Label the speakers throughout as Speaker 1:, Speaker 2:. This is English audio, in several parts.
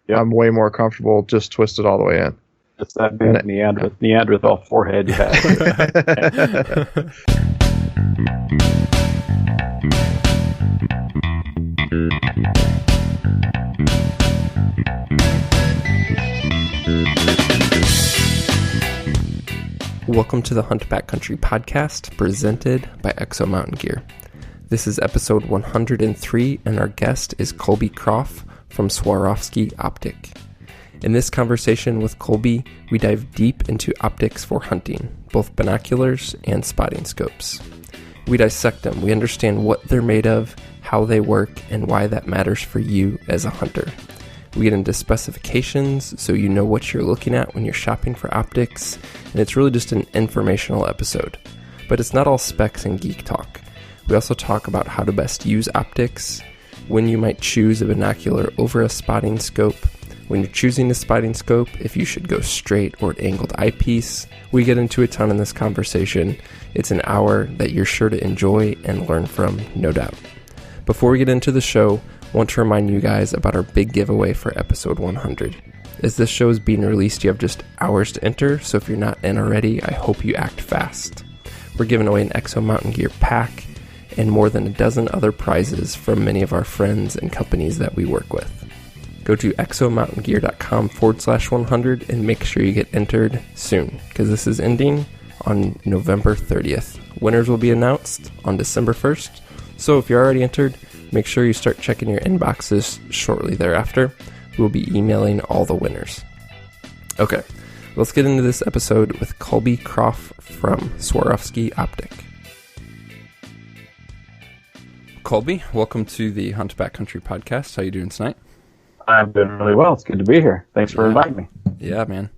Speaker 1: Yep.
Speaker 2: I'm way more comfortable just twisted all the way in.
Speaker 1: It's that big Neanderthal forehead you have.
Speaker 3: Welcome to the Hunt Backcountry podcast presented by Exo Mountain Gear. This is episode 103 and our guest is Colby Kroff from Swarovski Optic. In this conversation with Colby, we dive deep into optics for hunting, both binoculars and spotting scopes. We dissect them, we understand what they're made of, how they work, and why that matters for you as a hunter. We get into specifications so you know what you're looking at when you're shopping for optics, and it's really just an informational episode. But it's not all specs and geek talk. We also talk about how to best use optics, when you might choose a binocular over a spotting scope, when you're choosing a spotting scope, if you should go straight or an angled eyepiece. We get into a ton in this conversation. It's an hour that you're sure to enjoy and learn from, no doubt. Before we get into the show, I want to remind you guys about our big giveaway for episode 100. As this show is being released, you have just hours to enter, so if you're not in already, I hope you act fast. We're giving away an Exo Mountain Gear pack and more than a dozen other prizes from many of our friends and companies that we work with. Go to exomountaingear.com/100 and make sure you get entered soon, because this is ending on November 30th. Winners will be announced on December 1st, so if you're already entered, make sure you start checking your inboxes shortly thereafter. We'll be emailing all the winners. Okay, let's get into this episode with Colby Kroff from Swarovski Optic. Colby, welcome to the Hunt Backcountry podcast. How you doing tonight?
Speaker 1: I'm doing really well. It's good to be here. Thanks for inviting me.
Speaker 3: Yeah, man.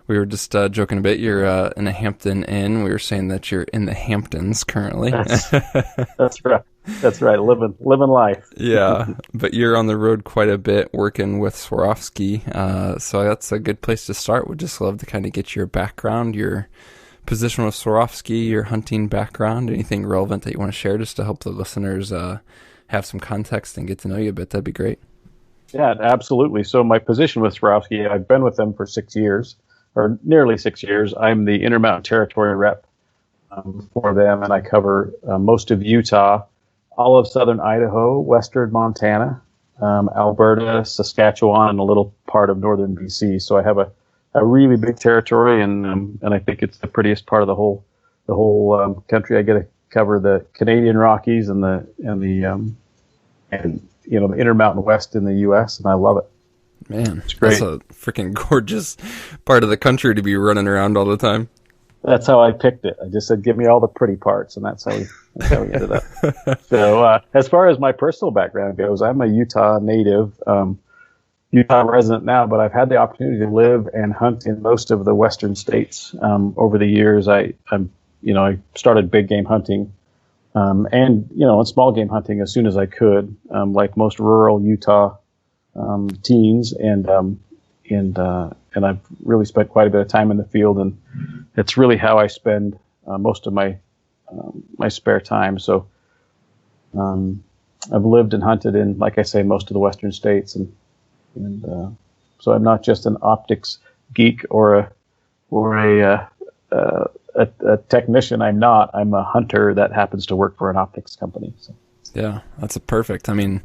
Speaker 3: We were just joking a bit. You're in a Hampton Inn. We were saying that you're in the Hamptons currently.
Speaker 1: That's right. That's right. Living life.
Speaker 3: Yeah, but you're on the road quite a bit working with Swarovski. So that's a good place to start. We'd just love to kind of get your background, your position with Swarovski, your hunting background, anything relevant that you want to share just to help the listeners have some context and get to know you a bit. That'd be great.
Speaker 1: Yeah, absolutely. So my position with Swarovski, I've been with them for 6 years, or nearly 6 years. I'm the Intermountain Territory rep for them, and I cover most of Utah, all of southern Idaho, western Montana, Alberta, Saskatchewan, and a little part of northern BC. So I have a really big territory, and I think it's the prettiest part of the whole country. I get to cover the Canadian Rockies and the Intermountain West in the U.S., and I love it.
Speaker 3: Man,
Speaker 1: it's great.
Speaker 3: That's a freaking gorgeous part of the country to be running around all the time.
Speaker 1: That's how I picked it. I just said, give me all the pretty parts, and that's how we ended up. So as far as my personal background goes, I'm a Utah native, Utah resident now, but I've had the opportunity to live and hunt in most of the western states over the years. I started big game hunting. And small game hunting as soon as I could, like most rural Utah teens, and I've really spent quite a bit of time in the field, and it's really how I spend most of my spare time. So I've lived and hunted in, like I say, most of the western states, and so I'm not just an optics geek or a technician. I'm not. I'm a hunter that happens to work for an optics company. So.
Speaker 3: Yeah, that's perfect. I mean,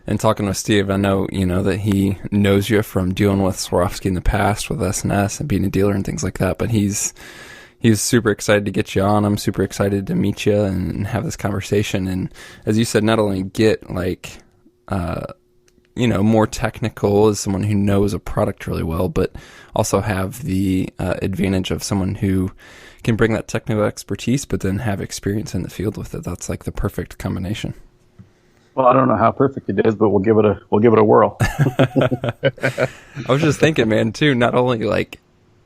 Speaker 3: and talking with Steve, I know that he knows you from dealing with Swarovski in the past with S&S and being a dealer and things like that. But he's super excited to get you on. I'm super excited to meet you and have this conversation. And as you said, not only get more technical as someone who knows a product really well, but also have the advantage of someone who can bring that technical expertise, but then have experience in the field with it. That's like the perfect combination.
Speaker 1: Well, I don't know how perfect it is, but we'll give it a whirl.
Speaker 3: I was just thinking, man, too, not only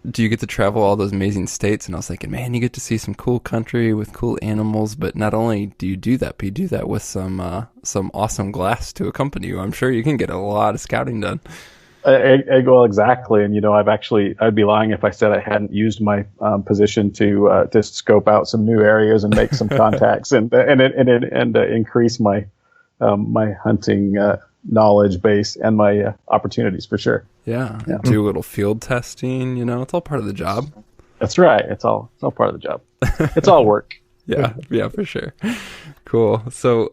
Speaker 3: do you get to travel all those amazing states, and I was thinking, man, you get to see some cool country with cool animals, but not only do you do that, but you do that with some awesome glass to accompany you. I'm sure you can get a lot of scouting done.
Speaker 1: Well, exactly. And, I'd be lying if I said I hadn't used my position to scope out some new areas and make some contacts and increase my hunting knowledge base and my opportunities for sure.
Speaker 3: Yeah. Do a little field testing, it's all part of the job.
Speaker 1: That's right. It's all part of the job. It's all work.
Speaker 3: Yeah, for sure. Cool. So,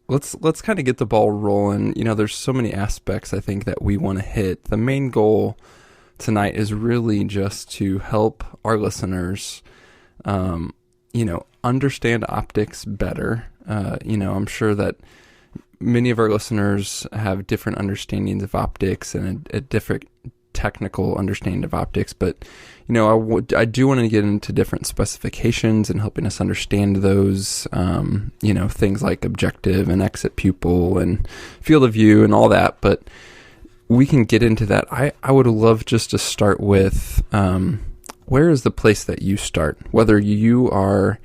Speaker 3: let's kind of get the ball rolling. There's so many aspects I think that we want to hit. The main goal tonight is really just to help our listeners, understand optics better. I'm sure that many of our listeners have different understandings of optics and a different technical understanding of optics, but I do want to get into different specifications and helping us understand those, things like objective and exit pupil and field of view and all that, but we can get into that. I would love just to start with, where is the place that you start? Whether you are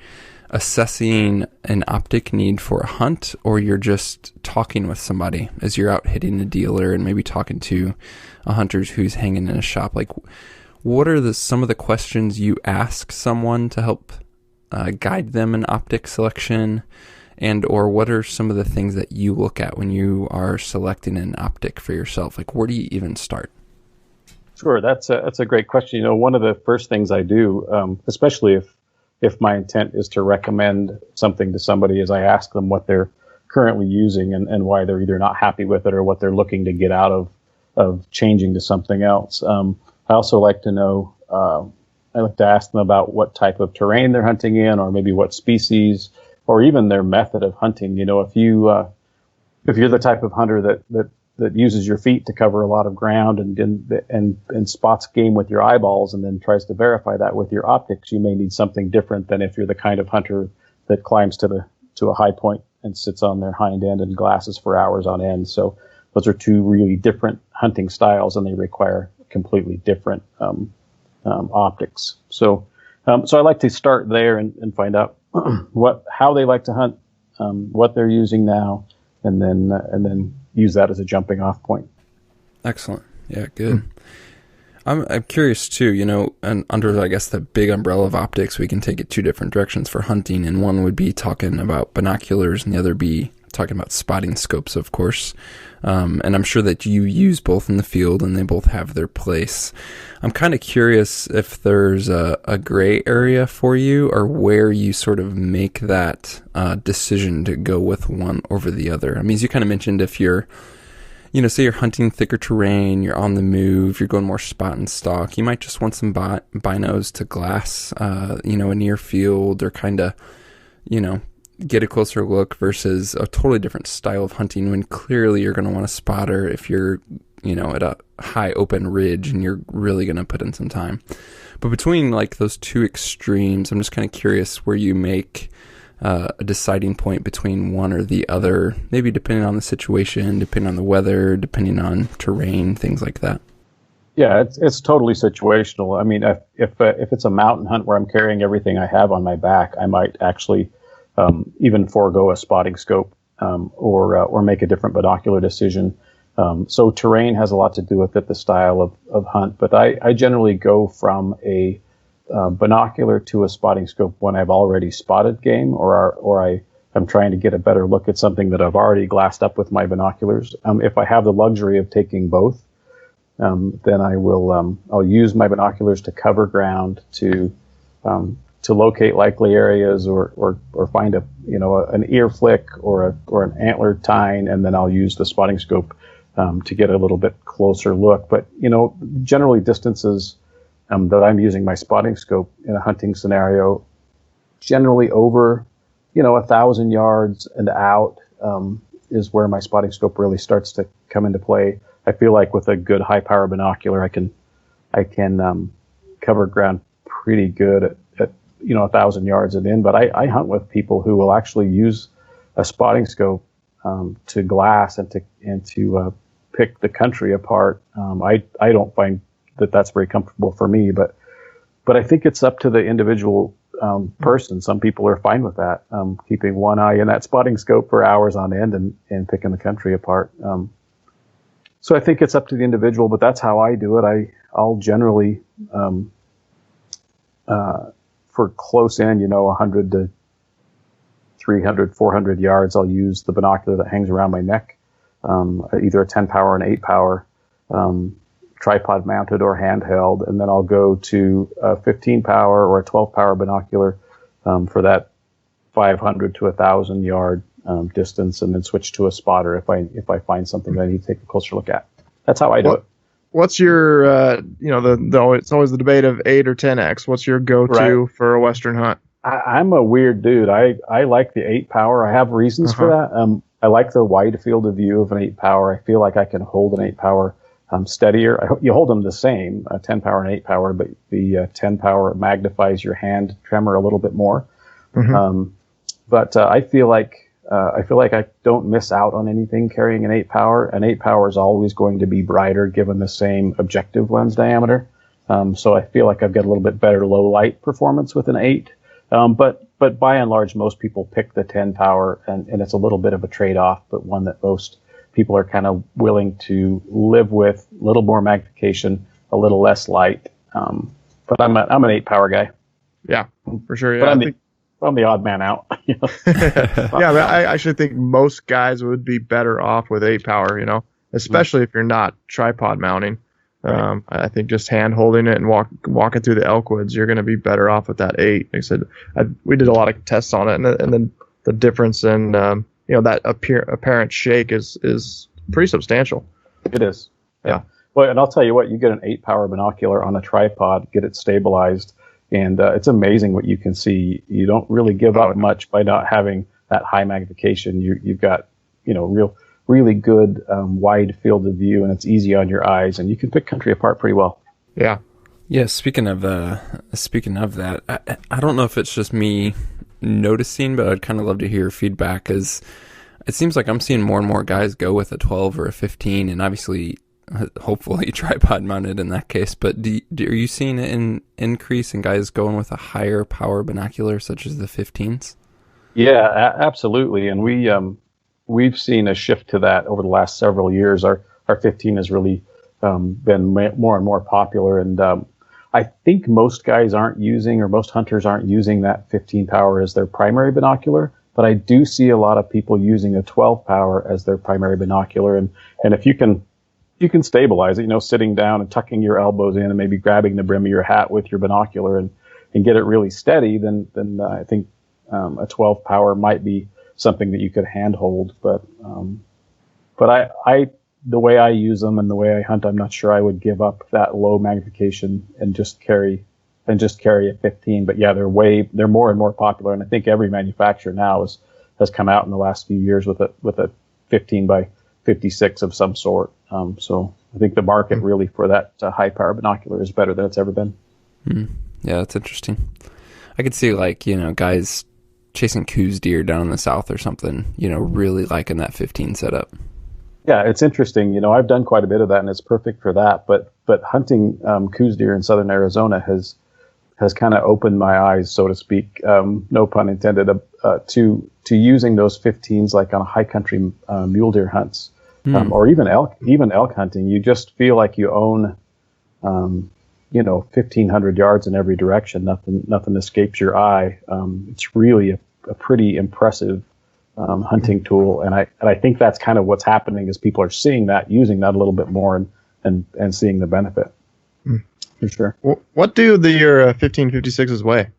Speaker 3: assessing an optic need for a hunt, or you're just talking with somebody as you're out hitting a dealer and maybe talking to a hunter who's hanging in a shop. Like, what are some of the questions you ask someone to help guide them in optic selection? And or what are some of the things that you look at when you are selecting an optic for yourself? Like, where do you even start?
Speaker 1: Sure, that's a great question. One of the first things I do, especially if my intent is to recommend something to somebody, is I ask them what they're currently using and why they're either not happy with it or what they're looking to get out of changing to something else. I also like to know, I like to ask them about what type of terrain they're hunting in, or maybe what species, or even their method of hunting. If you're the type of hunter that uses your feet to cover a lot of ground and spots game with your eyeballs and then tries to verify that with your optics, you may need something different than if you're the kind of hunter that climbs to a high point and sits on their hind end and glasses for hours on end. So those are two really different hunting styles, and they require completely different optics. So I like to start there and find out how they like to hunt, what they're using now, and then use that as a jumping off point.
Speaker 3: Excellent. Yeah, good. I'm curious too, and under, I guess, the big umbrella of optics, we can take it two different directions for hunting. And one would be talking about binoculars, and the other be talking about spotting scopes, of course. And I'm sure that you use both in the field, and they both have their place. I'm kind of curious if there's a gray area for you, or where you sort of make that decision to go with one over the other. I mean, as you kind of mentioned, if you're, say you're hunting thicker terrain, you're on the move, you're going more spot and stalk, you might just want some binos to glass, a near field, or kind of, get a closer look, versus a totally different style of hunting when clearly you're going to want a spotter if you're, at a high open ridge and you're really going to put in some time. But between like those two extremes, I'm just kind of curious where you make a deciding point between one or the other, maybe depending on the situation, depending on the weather, depending on terrain, things like that.
Speaker 1: Yeah, it's totally situational. I mean, if it's a mountain hunt where I'm carrying everything I have on my back, I might actually even forego a spotting scope, or make a different binocular decision. So terrain has a lot to do with it, the style of hunt. But I generally go from a binocular to a spotting scope when I've already spotted game, or I'm trying to get a better look at something that I've already glassed up with my binoculars. If I have the luxury of taking both, then I'll use my binoculars to cover ground, to locate likely areas, or find an ear flick or an antler tine, and then I'll use the spotting scope to get a little bit closer look. But generally distances that I'm using my spotting scope in a hunting scenario, generally over 1,000 yards and out, is where my spotting scope really starts to come into play. I feel like with a good high power binocular, I can cover ground pretty good at 1,000 yards and in. But I hunt with people who will actually use a spotting scope to glass and to pick the country apart. I don't find that that's very comfortable for me, but I think it's up to the individual person. Some people are fine with that, keeping one eye in that spotting scope for hours on end and picking the country apart. So I think it's up to the individual, but that's how I do it. I'll generally, for close in, 100 to 300, 400 yards, I'll use the binocular that hangs around my neck. either a 10 power and 8 power, tripod mounted or handheld, and then I'll go to a 15 power or a 12 power binocular for that 500 to 1,000 yard distance, and then switch to a spotter if I find something that I need to take a closer look at. That's how I do it.
Speaker 2: What's your it's always the debate of 8 or 10x. What's your go-to for a Western hunt?
Speaker 1: I'm a weird dude. I like the 8 power. I have reasons for that. I like the wide field of view of an 8 power. I feel like I can hold an 8 power steadier. You hold them the same, 10 power and 8 power, but the 10 power magnifies your hand tremor a little bit more. But I feel like I don't miss out on anything carrying an 8 power. An 8 power is always going to be brighter given the same objective lens diameter. So I feel like I've got a little bit better low light performance with an 8. But by and large, most people pick the 10 power, and it's a little bit of a trade-off, but one that most people are kind of willing to live with. A little more magnification, a little less light. But I'm an 8 power guy.
Speaker 2: Yeah, for sure. Yeah,
Speaker 1: but I'm the odd man out.
Speaker 2: Yeah, but I actually think most guys would be better off with 8 power, especially if you're not tripod mounting. I think just hand holding it and walking through the Elkwoods, you're going to be better off with that 8. Like I said, we did a lot of tests on it, and then the difference in that apparent shake is pretty substantial.
Speaker 1: It is. Yeah. Well, and I'll tell you what, you get an 8 power binocular on a tripod, get it stabilized, and it's amazing what you can see. You don't really give up much by not having that high magnification. You've got really good wide field of view, and it's easy on your eyes, and you can pick country apart pretty well.
Speaker 2: Yeah.
Speaker 3: Yeah. Speaking of that, I don't know if it's just me noticing, but I'd kind of love to hear your feedback, as it seems like I'm seeing more and more guys go with a 12 or a 15, and obviously, hopefully tripod mounted in that case. But are you seeing an increase in guys going with a higher power binocular, such as the 15s? Yeah,
Speaker 1: absolutely. And we've seen a shift to that over the last several years. Our 15 has really been more and more popular, and I think most guys most hunters aren't using that 15 power as their primary binocular, but I do see a lot of people using a 12 power as their primary binocular, and if you can stabilize it, sitting down and tucking your elbows in and maybe grabbing the brim of your hat with your binocular and get it really steady, then I think a 12 power might be something that you could handhold, but I the way I use them and the way I hunt, I'm not sure I would give up that low magnification and just carry a 15. But yeah, they're more and more popular, and I think every manufacturer now has come out in the last few years with a 15 by 56 of some sort. So I think the market really for that high power binocular is better than it's ever been.
Speaker 3: Yeah, that's interesting. I could see guys chasing coos deer down in the south or something, really liking that 15 setup.
Speaker 1: Yeah, it's interesting. I've done quite a bit of that, and it's perfect for that. But hunting coos deer in southern Arizona has kind of opened my eyes, so to speak, no pun intended, to using those 15s like on high country mule deer hunts, or even elk hunting. You just feel like you own 1,500 yards in every direction. Nothing escapes your eye. It's really a pretty impressive hunting tool, and I think that's kind of what's happening is people are seeing that, using that a little bit more, and seeing the benefit. For sure.
Speaker 2: What do your 1556s weigh?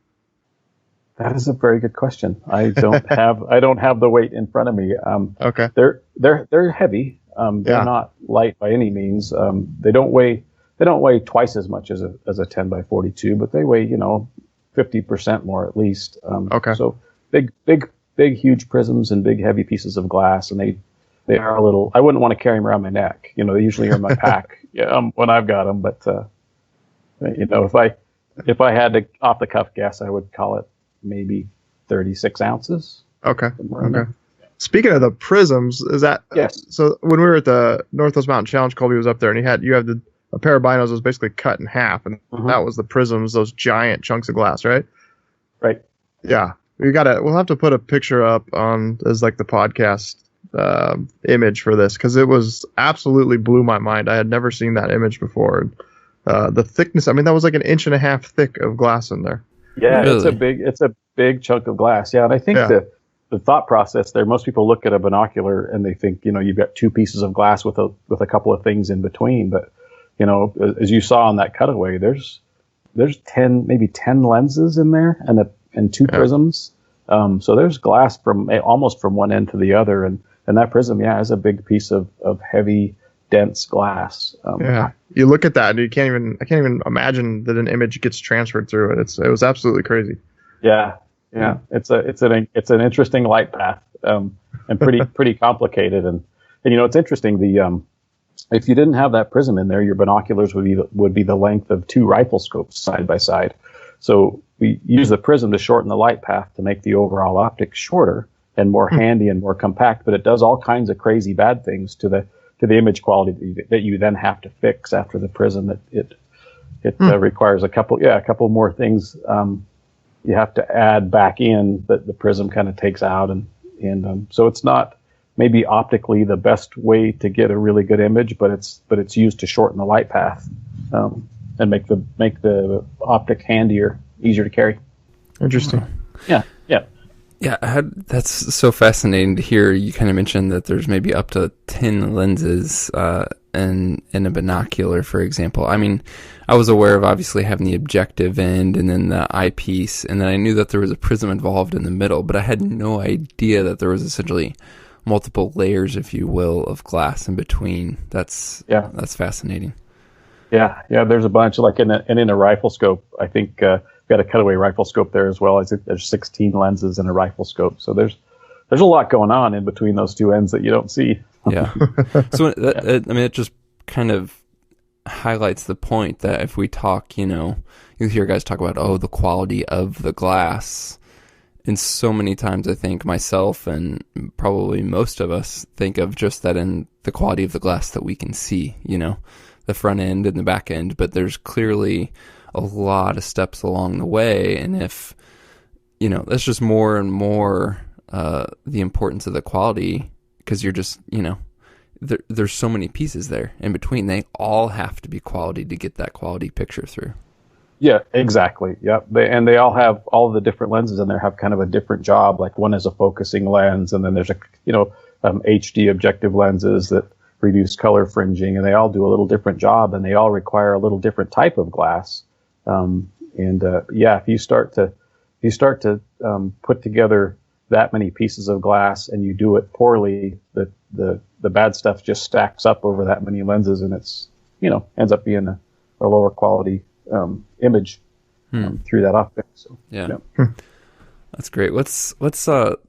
Speaker 1: That is a very good question. I don't have the weight in front of me.
Speaker 2: Okay.
Speaker 1: They're heavy. They're not light by any means. They don't weigh twice as much as a 10 by 42, but they weigh 50% more at least.
Speaker 2: Okay.
Speaker 1: So big huge prisms and big heavy pieces of glass, and they are a little. I wouldn't want to carry them around my neck. They usually are in my pack when I've got them. But if I had to off the cuff guess, I would call it maybe 36 ounces.
Speaker 2: Okay. Okay. Speaking of the prisms, is that
Speaker 1: yes?
Speaker 2: So when we were at the Northwest Mountain Challenge, Colby was up there, and you have a pair of binos that was basically cut in half, and that was the prisms, those giant chunks of glass, right?
Speaker 1: Right.
Speaker 2: Yeah. We'll have to put a picture up as like the podcast image for this, because it was absolutely blew my mind. I had never seen that image before. The thickness, that was like 1.5 inches thick of glass in there.
Speaker 1: Yeah,
Speaker 3: really?
Speaker 1: It's a big chunk of glass. Yeah, and I think the the thought process there, most people look at a binocular and they think, you've got two pieces of glass with a couple of things in between. But, as you saw on that cutaway, there's 10 lenses in there and two prisms. So there's glass almost from one end to the other. And that prism, is a big piece of heavy, dense glass.
Speaker 2: You look at that and I can't even imagine that an image gets transferred through it. It was absolutely crazy.
Speaker 1: Yeah. It's an interesting light path, and pretty complicated. And it's interesting. If you didn't have that prism in there, your binoculars would be the length of two rifle scopes side by side. So we use the prism to shorten the light path to make the overall optic shorter and more handy and more compact. But it does all kinds of crazy bad things to the image quality that you then have to fix after the prism. It requires a couple more things. You have to add back in that the prism kind of takes out, and so it's not maybe optically the best way to get a really good image, but it's used to shorten the light path and make the optic handier, easier to carry.
Speaker 2: Interesting.
Speaker 3: Yeah, that's so fascinating to hear. You kind of mentioned that there's maybe up to 10 lenses in a binocular, for example. I mean, I was aware of obviously having the objective end and then the eyepiece, and then I knew that there was a prism involved in the middle, but I had no idea that there was essentially multiple layers, if you will, of glass in between. That's fascinating.
Speaker 1: Yeah, there's a bunch, like in a rifle scope. I think we've got a cutaway rifle scope there as well. I think there's 16 lenses in a rifle scope. So there's a lot going on in between those two ends that you don't see.
Speaker 3: Yeah. So it just kind of highlights the point that if we talk, you hear guys talk about, the quality of the glass. And so many times I think myself and probably most of us think of just that in the quality of the glass that we can see, the front end and the back end. But there's clearly a lot of steps along the way. And if, that's just more and more the importance of the quality, because you're just, there's so many pieces there in between. They all have to be quality to get that quality picture through.
Speaker 1: Yeah, exactly. Yep. They all have, all of the different lenses in there have kind of a different job. Like one is a focusing lens, and then there's HD objective lenses that reduce color fringing, and they all do a little different job, and they all require a little different type of glass. If you start to put together that many pieces of glass and you do it poorly, the bad stuff just stacks up over that many lenses, and it's ends up being a lower quality image through that optic. So
Speaker 3: That's great. Let's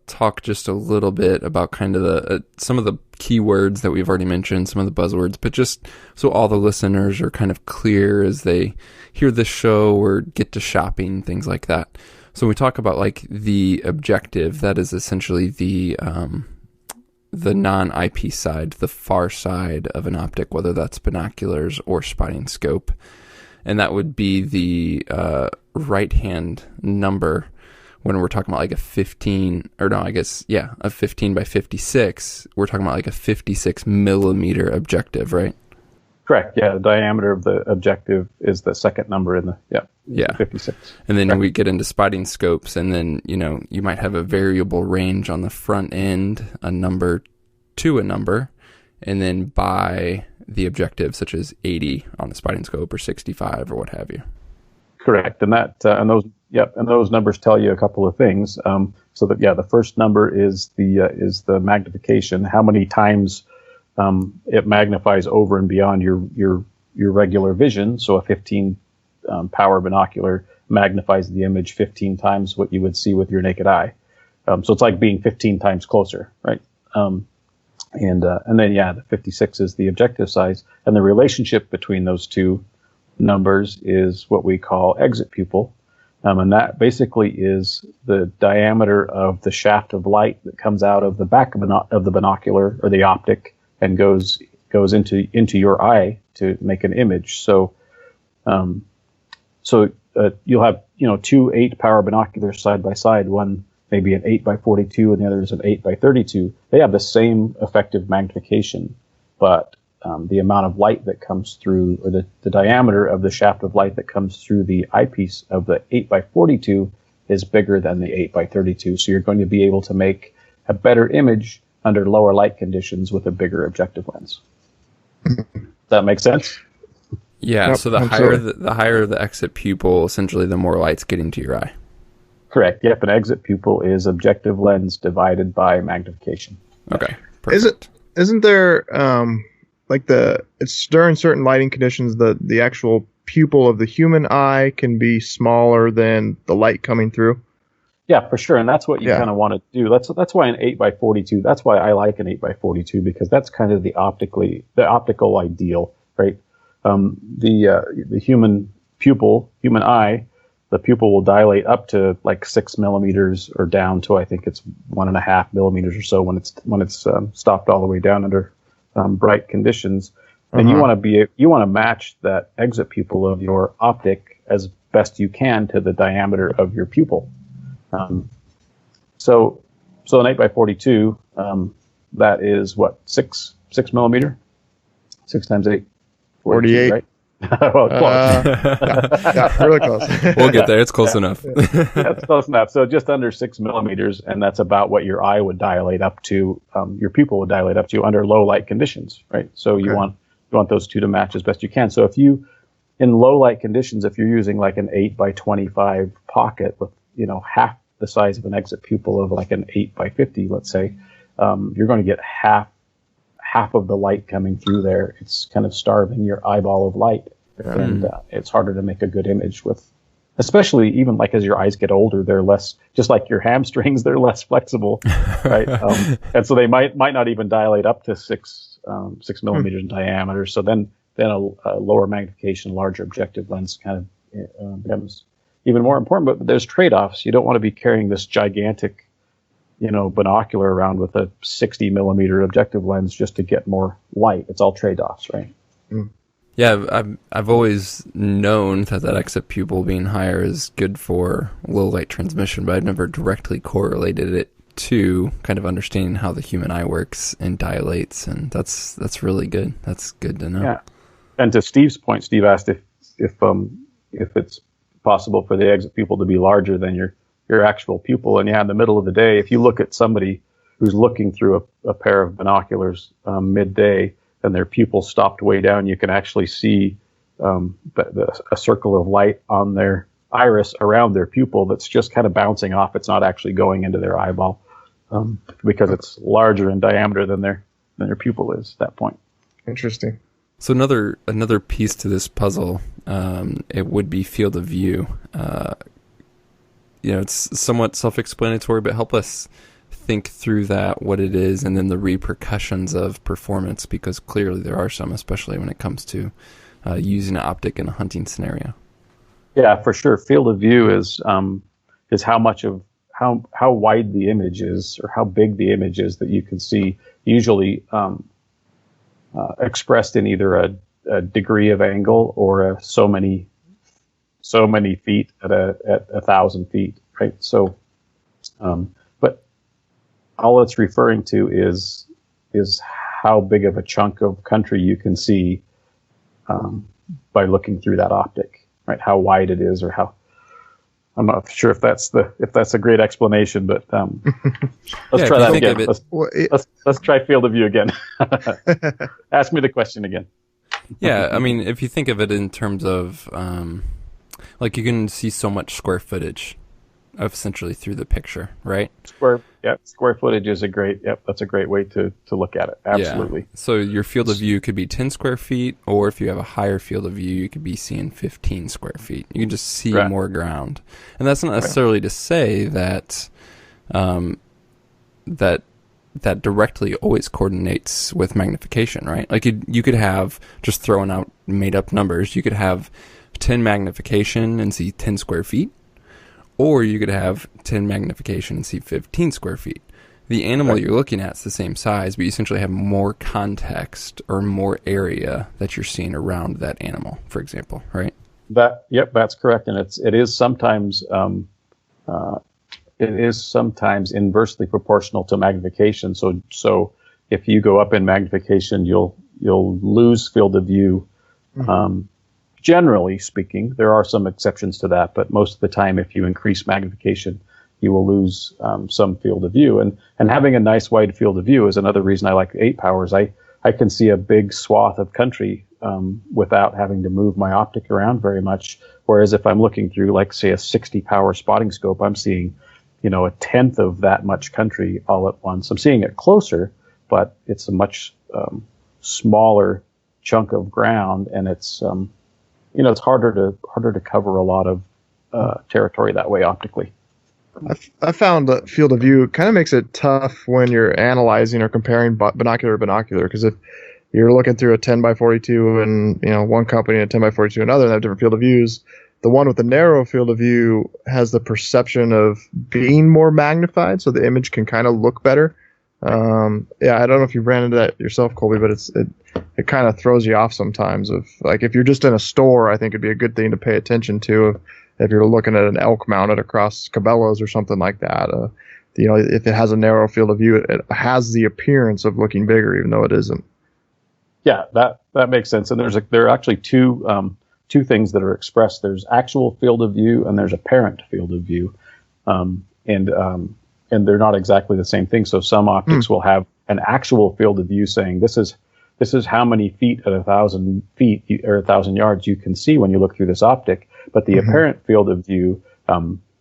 Speaker 3: talk just a little bit about kind of some of the keywords that we've already mentioned, some of the buzzwords, but just so all the listeners are kind of clear as they hear this show or get to shopping, things like that. So we talk about like the objective, that is essentially the non-eyepiece side, the far side of an optic, whether that's binoculars or spotting scope. And that would be the right-hand number when we're talking about like a 15 by 56, we're talking about like a 56 millimeter objective, right?
Speaker 1: Correct. Yeah. The diameter of the objective is the second number in the 56.
Speaker 3: And then we get into spotting scopes, and then, you might have a variable range on the front end, a number to a number, and then by the objective, such as 80 on the spotting scope or 65 or what have you.
Speaker 1: Correct. And those numbers tell you a couple of things. The first number is the magnification, how many times it magnifies over and beyond your regular vision. So a 15 power binocular magnifies the image 15 times what you would see with your naked eye. So it's like being 15 times closer, right? And then the 56 is the objective size, and the relationship between those two numbers is what we call exit pupil. And that basically is the diameter of the shaft of light that comes out of the back of the binocular or the optic and goes into your eye to make an image. So you'll have two 8-power binoculars side by side, one maybe an 8 by 42 and the other is an 8 by 32. They have the same effective magnification, but the amount of light that comes through, or the diameter of the shaft of light that comes through the eyepiece of the 8 by 42 is bigger than the 8 by 32. So you're going to be able to make a better image under lower light conditions with a bigger objective lens. Does that make sense?
Speaker 3: Yeah,
Speaker 2: Yep,
Speaker 3: so the higher the exit pupil, essentially the more light's getting to your eye.
Speaker 1: Correct. Yep, an exit pupil is objective lens divided by magnification.
Speaker 3: Okay, perfect.
Speaker 2: Isn't there it's during certain lighting conditions the actual pupil of the human eye can be smaller than the light coming through?
Speaker 1: Yeah, for sure, and that's what you kind of want to do. That's why an 8x42. That's why I like an 8x42, because that's kind of the optical ideal, right? The human eye, the pupil will dilate up to like 6 millimeters or down to, I think it's 1.5 millimeters or so when it's stopped all the way down under bright conditions. And you want to match that exit pupil of your optic as best you can to the diameter of your pupil. So an 8x42, that is what, 6 millimeter, 6 times 8,
Speaker 2: 48,
Speaker 1: right? Well, close.
Speaker 2: Yeah, really close.
Speaker 3: We'll get there. It's close enough.
Speaker 1: That's close enough. So just under 6 millimeters, and that's about what your eye would dilate up to. Your pupil would dilate up to under low light conditions, right? So you want those two to match as best you can. So if you, in low light conditions, if you're using like an 8x25 pocket with half the size of an exit pupil of like an 8x50, let's say, you're going to get half of the light coming through there. It's kind of starving your eyeball of light, and it's harder to make a good image with. Especially even like as your eyes get older, they're less, just like your hamstrings, they're less flexible, right? And so they might not even dilate up to 6 millimeters in diameter. So then a lower magnification, larger objective lens kind of becomes even more important. But there's trade-offs. You don't want to be carrying this gigantic, binocular around with a 60 millimeter objective lens just to get more light. It's all trade-offs, right?
Speaker 3: Yeah, I've always known that exit pupil being higher is good for low light transmission, but I've never directly correlated it to kind of understanding how the human eye works and dilates, and that's really good. That's good to know. Yeah,
Speaker 1: and to Steve's point, Steve asked if it's possible for the exit pupil to be larger than your actual pupil. And in the middle of the day, if you look at somebody who's looking through a pair of binoculars midday and their pupil stopped way down, you can actually see a circle of light on their iris around their pupil that's just kind of bouncing off. It's not actually going into their eyeball because it's larger in diameter than their pupil is at that point.
Speaker 2: Interesting.
Speaker 3: So another piece to this puzzle, it would be field of view. It's somewhat self-explanatory, but help us think through that, what it is, and then the repercussions of performance, because clearly there are some, especially when it comes to using an optic in a hunting scenario.
Speaker 1: Yeah, for sure. Field of view is how much of how wide the image is, or how big the image is that you can see, usually expressed in either a degree of angle or so many feet at 1,000 feet, right? So, but all it's referring to is how big of a chunk of country you can see by looking through that optic, right? How wide it is, or how. I'm not sure if that's a great explanation, but let's try that again. Let's try field of view again. Ask me the question again.
Speaker 3: Yeah, I mean, if you think of it in terms of, like, you can see so much square footage essentially through the picture, right?
Speaker 1: Square footage is that's a great way to look at it. Absolutely.
Speaker 3: Yeah. So your field of view could be 10 square feet, or if you have a higher field of view, you could be seeing 15 square feet. You can just see more ground. And that's not necessarily to say that that directly always coordinates with magnification, right? Like you could have, just throwing out made up numbers, you could have 10 magnification and see 10 square feet, or you could have 10 magnification and see 15 square feet. The animal you're looking at is the same size, but you essentially have more context or more area that you're seeing around that animal, for example, right?
Speaker 1: That's correct, and it is sometimes inversely proportional to magnification. So if you go up in magnification, you'll lose field of view. Generally speaking, there are some exceptions to that, but most of the time, if you increase magnification, you will lose some field of view. And having a nice wide field of view is another reason I like 8 powers. I can see a big swath of country without having to move my optic around very much. Whereas if I'm looking through, like, say, a 60 power spotting scope, I'm seeing, a tenth of that much country all at once. I'm seeing it closer, but it's a much smaller chunk of ground, and it's it's harder to cover a lot of territory that way optically.
Speaker 2: I found that field of view kind of makes it tough when you're analyzing or comparing binocular to binocular, because if you're looking through a 10 by 42 and one company and a 10 by 42 another, and they have different field of views, the one with the narrow field of view has the perception of being more magnified, so the image can kind of look better. I don't know if you ran into that yourself, Colby, but it kind of throws you off sometimes. Like, if you're just in a store, I think it'd be a good thing to pay attention to. If you're looking at an elk mounted across Cabela's or something like that, if it has a narrow field of view, it has the appearance of looking bigger, even though it isn't.
Speaker 1: Yeah, that makes sense. And there are actually two things that are expressed. There's actual field of view and there's apparent field of view, and they're not exactly the same thing. So some optics will have an actual field of view saying this is how many feet at 1,000 feet or 1,000 yards you can see when you look through this optic. But the apparent field of view,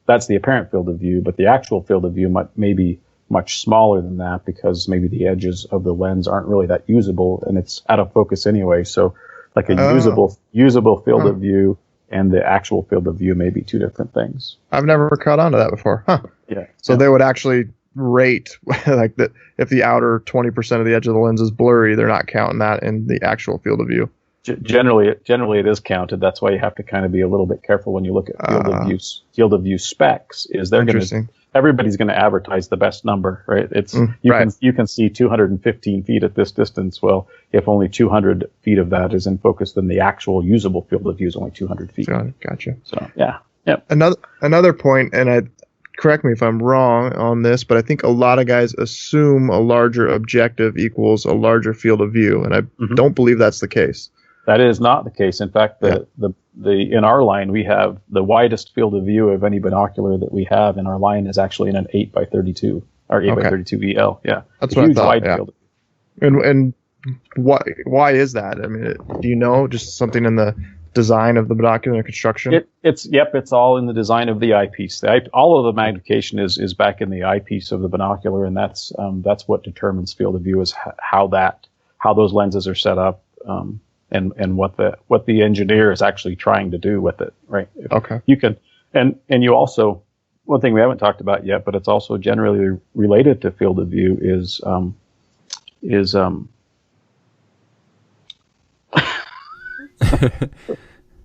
Speaker 1: that's the apparent field of view, but the actual field of view may be much smaller than that, because maybe the edges of the lens aren't really that usable and it's out of focus anyway. So like a usable field of view and the actual field of view may be two different things.
Speaker 2: I've never caught on to that before. Huh.
Speaker 1: Yeah.
Speaker 2: So they would actually rate like that if the outer 20% of the edge of the lens is blurry, they're not counting that in the actual field of view.
Speaker 1: Generally it is counted. That's why you have to kind of be a little bit careful when you look at field of view specs. Everybody's going to advertise the best number, right? You can see 215 feet at this distance. Well, if only 200 feet of that is in focus, then the actual usable field of view is only 200 feet.
Speaker 2: Gotcha.
Speaker 1: So yeah. Yep.
Speaker 2: Another point, and correct me if I'm wrong on this, but I think a lot of guys assume a larger objective equals a larger field of view, and I don't believe that's the case.
Speaker 1: That is not the case. In fact, in our line, we have the widest field of view of any binocular that we have in our line is actually in an 8 by 32 or 8 by 32 EL. Yeah,
Speaker 2: that's what I thought. Yeah. Field of view. And why is that? I mean, do you know, just something in the design of the binocular construction?
Speaker 1: It's all in the design of the eyepiece. All of the magnification is back in the eyepiece of the binocular, and that's what determines field of view, is how those lenses are set up. And what the engineer is actually trying to do with it, right?
Speaker 2: Okay.
Speaker 1: You can, and you also, one thing we haven't talked about yet, but it's also generally related to field of view is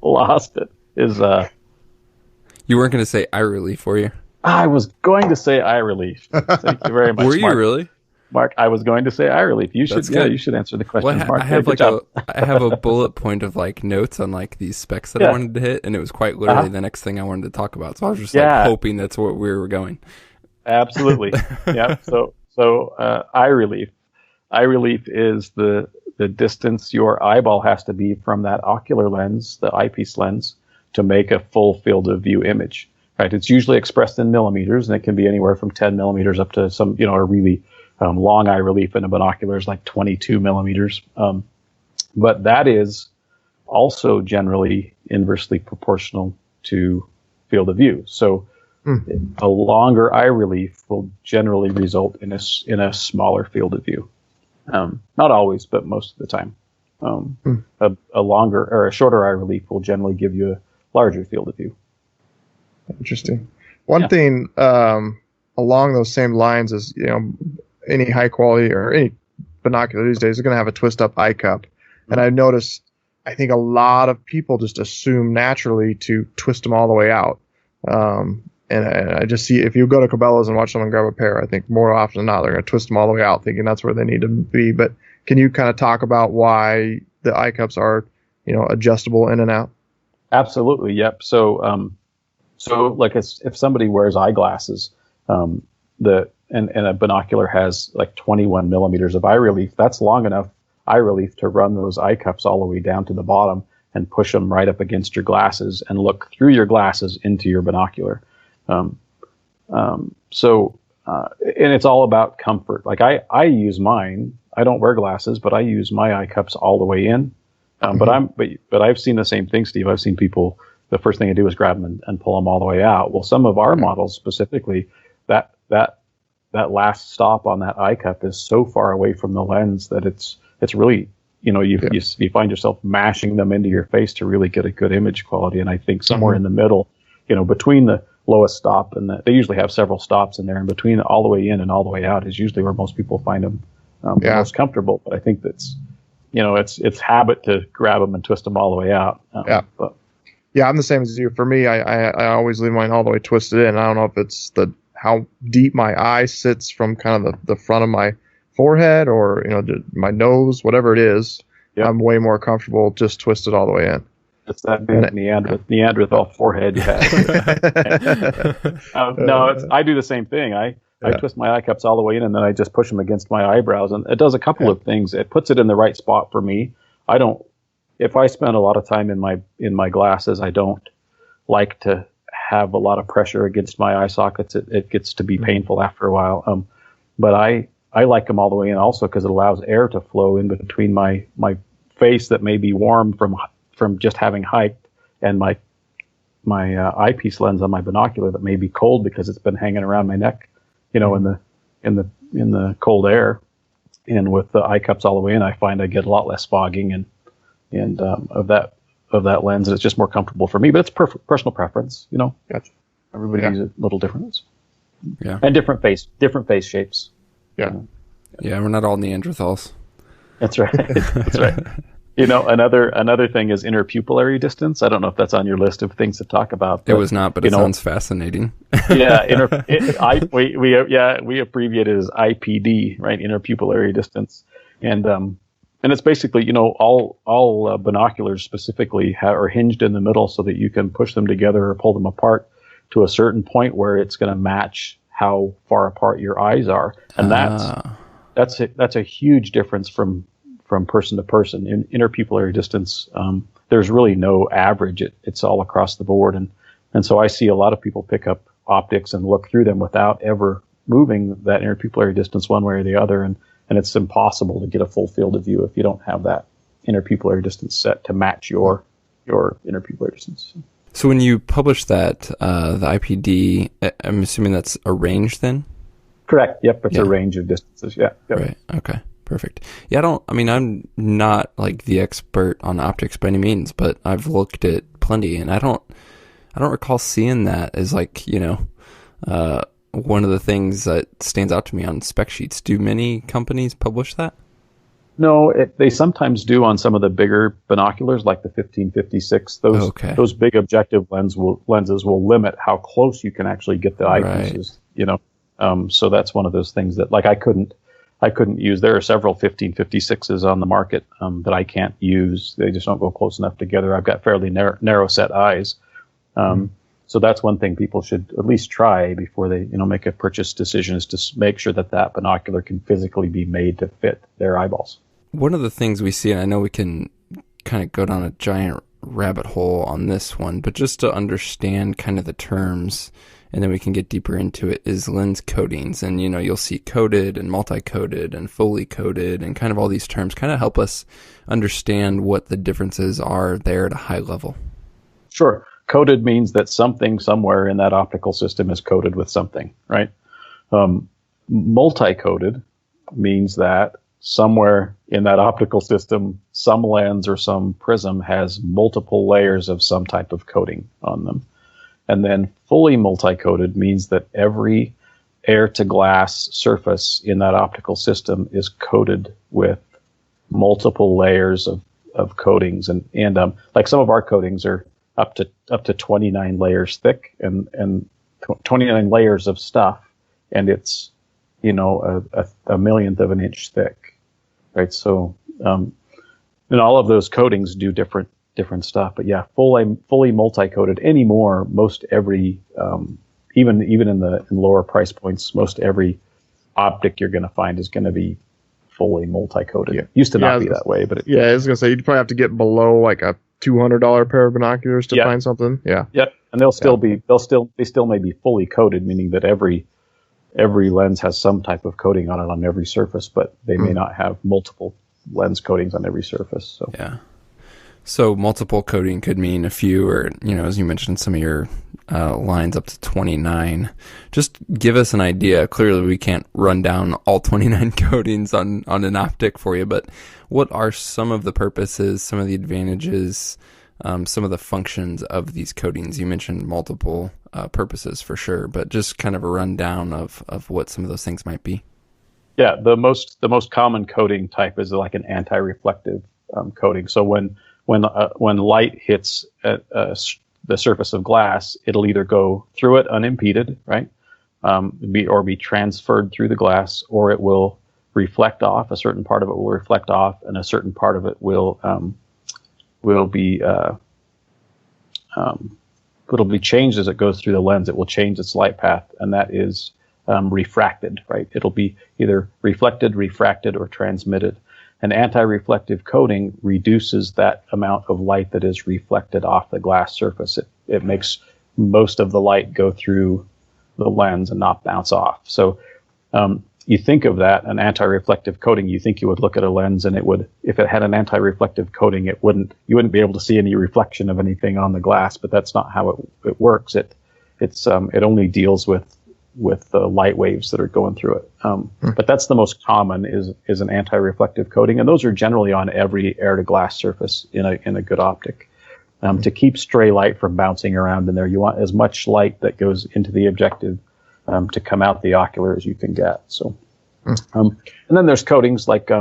Speaker 1: lost it.
Speaker 3: You weren't going to say eye relief, were you?
Speaker 1: I was going to say eye relief. Thank you very much.
Speaker 3: Were you
Speaker 1: Mark.
Speaker 3: Really?
Speaker 1: Mark, I was going to say eye relief. You should answer the question.
Speaker 3: Well,
Speaker 1: Mark.
Speaker 3: I have a bullet point of like notes on like these specs that I wanted to hit, and it was quite literally the next thing I wanted to talk about. So I was just like hoping that's where we were going.
Speaker 1: Absolutely. Yeah. So eye relief. Eye relief is the distance your eyeball has to be from that ocular lens, the eyepiece lens, to make a full field of view image. Right. It's usually expressed in millimeters, and it can be anywhere from 10 millimeters up to some, a really long eye relief in a binocular is like 22 millimeters. But that is also generally inversely proportional to field of view. So a longer eye relief will generally result in a smaller field of view. Not always, but most of the time. A longer or a shorter eye relief will generally give you a larger field of view.
Speaker 2: Interesting. One thing along those same lines is, any high quality or any binocular these days is going to have a twist up eye cup. And I noticed, I think a lot of people just assume naturally to twist them all the way out. And I just see, if you go to Cabela's and watch someone grab a pair, I think more often than not, they're going to twist them all the way out thinking that's where they need to be. But can you kind of talk about why the eye cups are, adjustable in and out?
Speaker 1: Absolutely. Yep. So like if somebody wears eyeglasses, and a binocular has like 21 millimeters of eye relief, that's long enough eye relief to run those eye cups all the way down to the bottom and push them right up against your glasses and look through your glasses into your binocular. And it's all about comfort. Like I use mine. I don't wear glasses, but I use my eye cups all the way in. But I've seen the same thing, Steve. I've seen people, the first thing I do is grab them and pull them all the way out. Well, some of our models specifically, that last stop on that eye cup is so far away from the lens that it's really, you find yourself mashing them into your face to really get a good image quality. And I think somewhere in the middle, between the lowest stop and they usually have several stops in there, and between all the way in and all the way out is usually where most people find them the most comfortable. But I think that's, it's habit to grab them and twist them all the way out.
Speaker 2: I'm the same as you. For me, I always leave mine all the way twisted in. I don't know if it's how deep my eye sits from kind of the front of my forehead or my nose, whatever it is. Yep. I'm way more comfortable just twisted all the way in.
Speaker 1: It's that Neanderthal forehead you have. I do the same thing. I twist my eye cups all the way in, and then I just push them against my eyebrows, and it does a couple of things. It puts it in the right spot for me. If I spend a lot of time in my glasses, I don't like to have a lot of pressure against my eye sockets. It gets to be painful after a while. But I like them all the way in also because it allows air to flow in between my face that may be warm from just having hiked, and my eyepiece lens on my binocular that may be cold because it's been hanging around my neck, in the cold air. And with the eye cups all the way in, I find I get a lot less fogging and of that lens, and it's just more comfortable for me. But it's personal preference,
Speaker 2: Gotcha.
Speaker 1: Everybody uses a little different.
Speaker 3: Yeah.
Speaker 1: And different face shapes.
Speaker 2: Yeah.
Speaker 3: Yeah, we're not all Neanderthals.
Speaker 1: That's right. That's right. Another thing is interpupillary distance. I don't know if that's on your list of things to talk about.
Speaker 3: It was not, but it sounds fascinating.
Speaker 1: Yeah, we abbreviate it as IPD, right? Interpupillary distance, and it's basically all binoculars specifically are hinged in the middle so that you can push them together or pull them apart to a certain point where it's going to match how far apart your eyes are, and that's a huge difference from person to person. In interpupillary distance, there's really no average. It's all across the board. And so I see a lot of people pick up optics and look through them without ever moving that interpupillary distance one way or the other. And it's impossible to get a full field of view if you don't have that interpupillary distance set to match your interpupillary distance.
Speaker 3: So when you publish that, the IPD, I'm assuming that's a range then?
Speaker 1: Correct. Yep. It's a range of distances. Yeah. Yep.
Speaker 3: Right. Okay. Perfect. Yeah, I'm not like the expert on optics by any means, but I've looked at plenty, and I don't recall seeing that as like, one of the things that stands out to me on spec sheets. Do many companies publish that?
Speaker 1: No, they sometimes do on some of the bigger binoculars, like the 1556. Those big objective lenses will limit how close you can actually get the eyepieces. So that's one of those things that like I couldn't use. There are several 1556s on the market that I can't use. They just don't go close enough together. I've got fairly narrow set eyes. So that's one thing people should at least try before they make a purchase decision, is to make sure that binocular can physically be made to fit their eyeballs.
Speaker 3: One of the things we see, and I know we can kind of go down a giant rabbit hole on this one, but just to understand kind of the terms, and then we can get deeper into it, is lens coatings. And, you'll see coated and multi-coated and fully coated and kind of all these terms kind of help us understand what the differences are there at a high level.
Speaker 1: Sure. Coated means that something somewhere in that optical system is coated with something, right? Multi-coated means that somewhere in that optical system, some lens or some prism has multiple layers of some type of coating on them. And then fully multi-coated means that every air-to-glass surface in that optical system is coated with multiple layers of coatings. And like some of our coatings are up to 29 layers thick and 29 layers of stuff, and it's a millionth of an inch thick, right? So and all of those coatings do different stuff. But yeah, fully multi-coated anymore. Most every, even in lower price points, most every optic you're going to find is going to be fully multi-coated. Yeah. Used to not be that way, but
Speaker 2: I was going to say you'd probably have to get below like a $200 pair of binoculars to find something. Yeah.
Speaker 1: Yep. And they still may be fully coated, meaning that every lens has some type of coating on it on every surface, but they may not have multiple lens coatings on every surface. So
Speaker 3: yeah. So multiple coating could mean a few, or, as you mentioned, some of your lines up to 29. Just give us an idea. Clearly, we can't run down all 29 coatings on an optic for you, but what are some of the purposes, some of the advantages, some of the functions of these coatings? You mentioned multiple purposes for sure, but just kind of a rundown of what some of those things might be.
Speaker 1: Yeah, the most common coating type is like an anti-reflective coating. So when light hits the surface of glass, it'll either go through it unimpeded, right, or be transferred through the glass, or it will reflect off. A certain part of it will reflect off, and a certain part of it will be it'll be changed as it goes through the lens. It will change its light path, and that is refracted, right? It'll be either reflected, refracted, or transmitted. An anti-reflective coating reduces that amount of light that is reflected off the glass surface. It makes most of the light go through the lens and not bounce off. So you think of that, an anti-reflective coating, you think you would look at a lens and if it had an anti-reflective coating, you wouldn't be able to see any reflection of anything on the glass, but that's not how it works. It only deals with the light waves that are going through it. But that's the most common is an anti-reflective coating, and those are generally on every air to glass surface in a good optic. To keep stray light from bouncing around in there, you want as much light that goes into the objective to come out the ocular as you can get. So, and then there's coatings like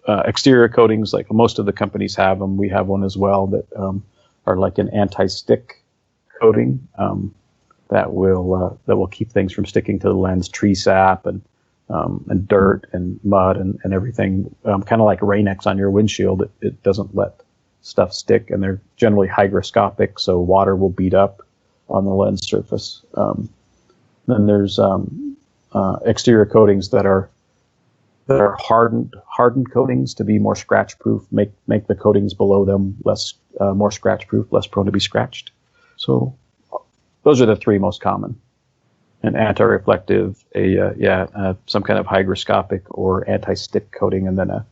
Speaker 1: exterior coatings, like most of the companies have them. We have one as well that are like an anti-stick coating. That will keep things from sticking to the lens, tree sap and dirt and mud and everything. Kind of like Rain-X on your windshield, it doesn't let stuff stick, and they're generally hygroscopic, so water will beat up on the lens surface. Then there's exterior coatings that are hardened coatings to be more scratch proof, make the coatings below them more scratch proof, less prone to be scratched. So those are the three most common: an anti-reflective, some kind of hygroscopic or anti-stick coating, and then a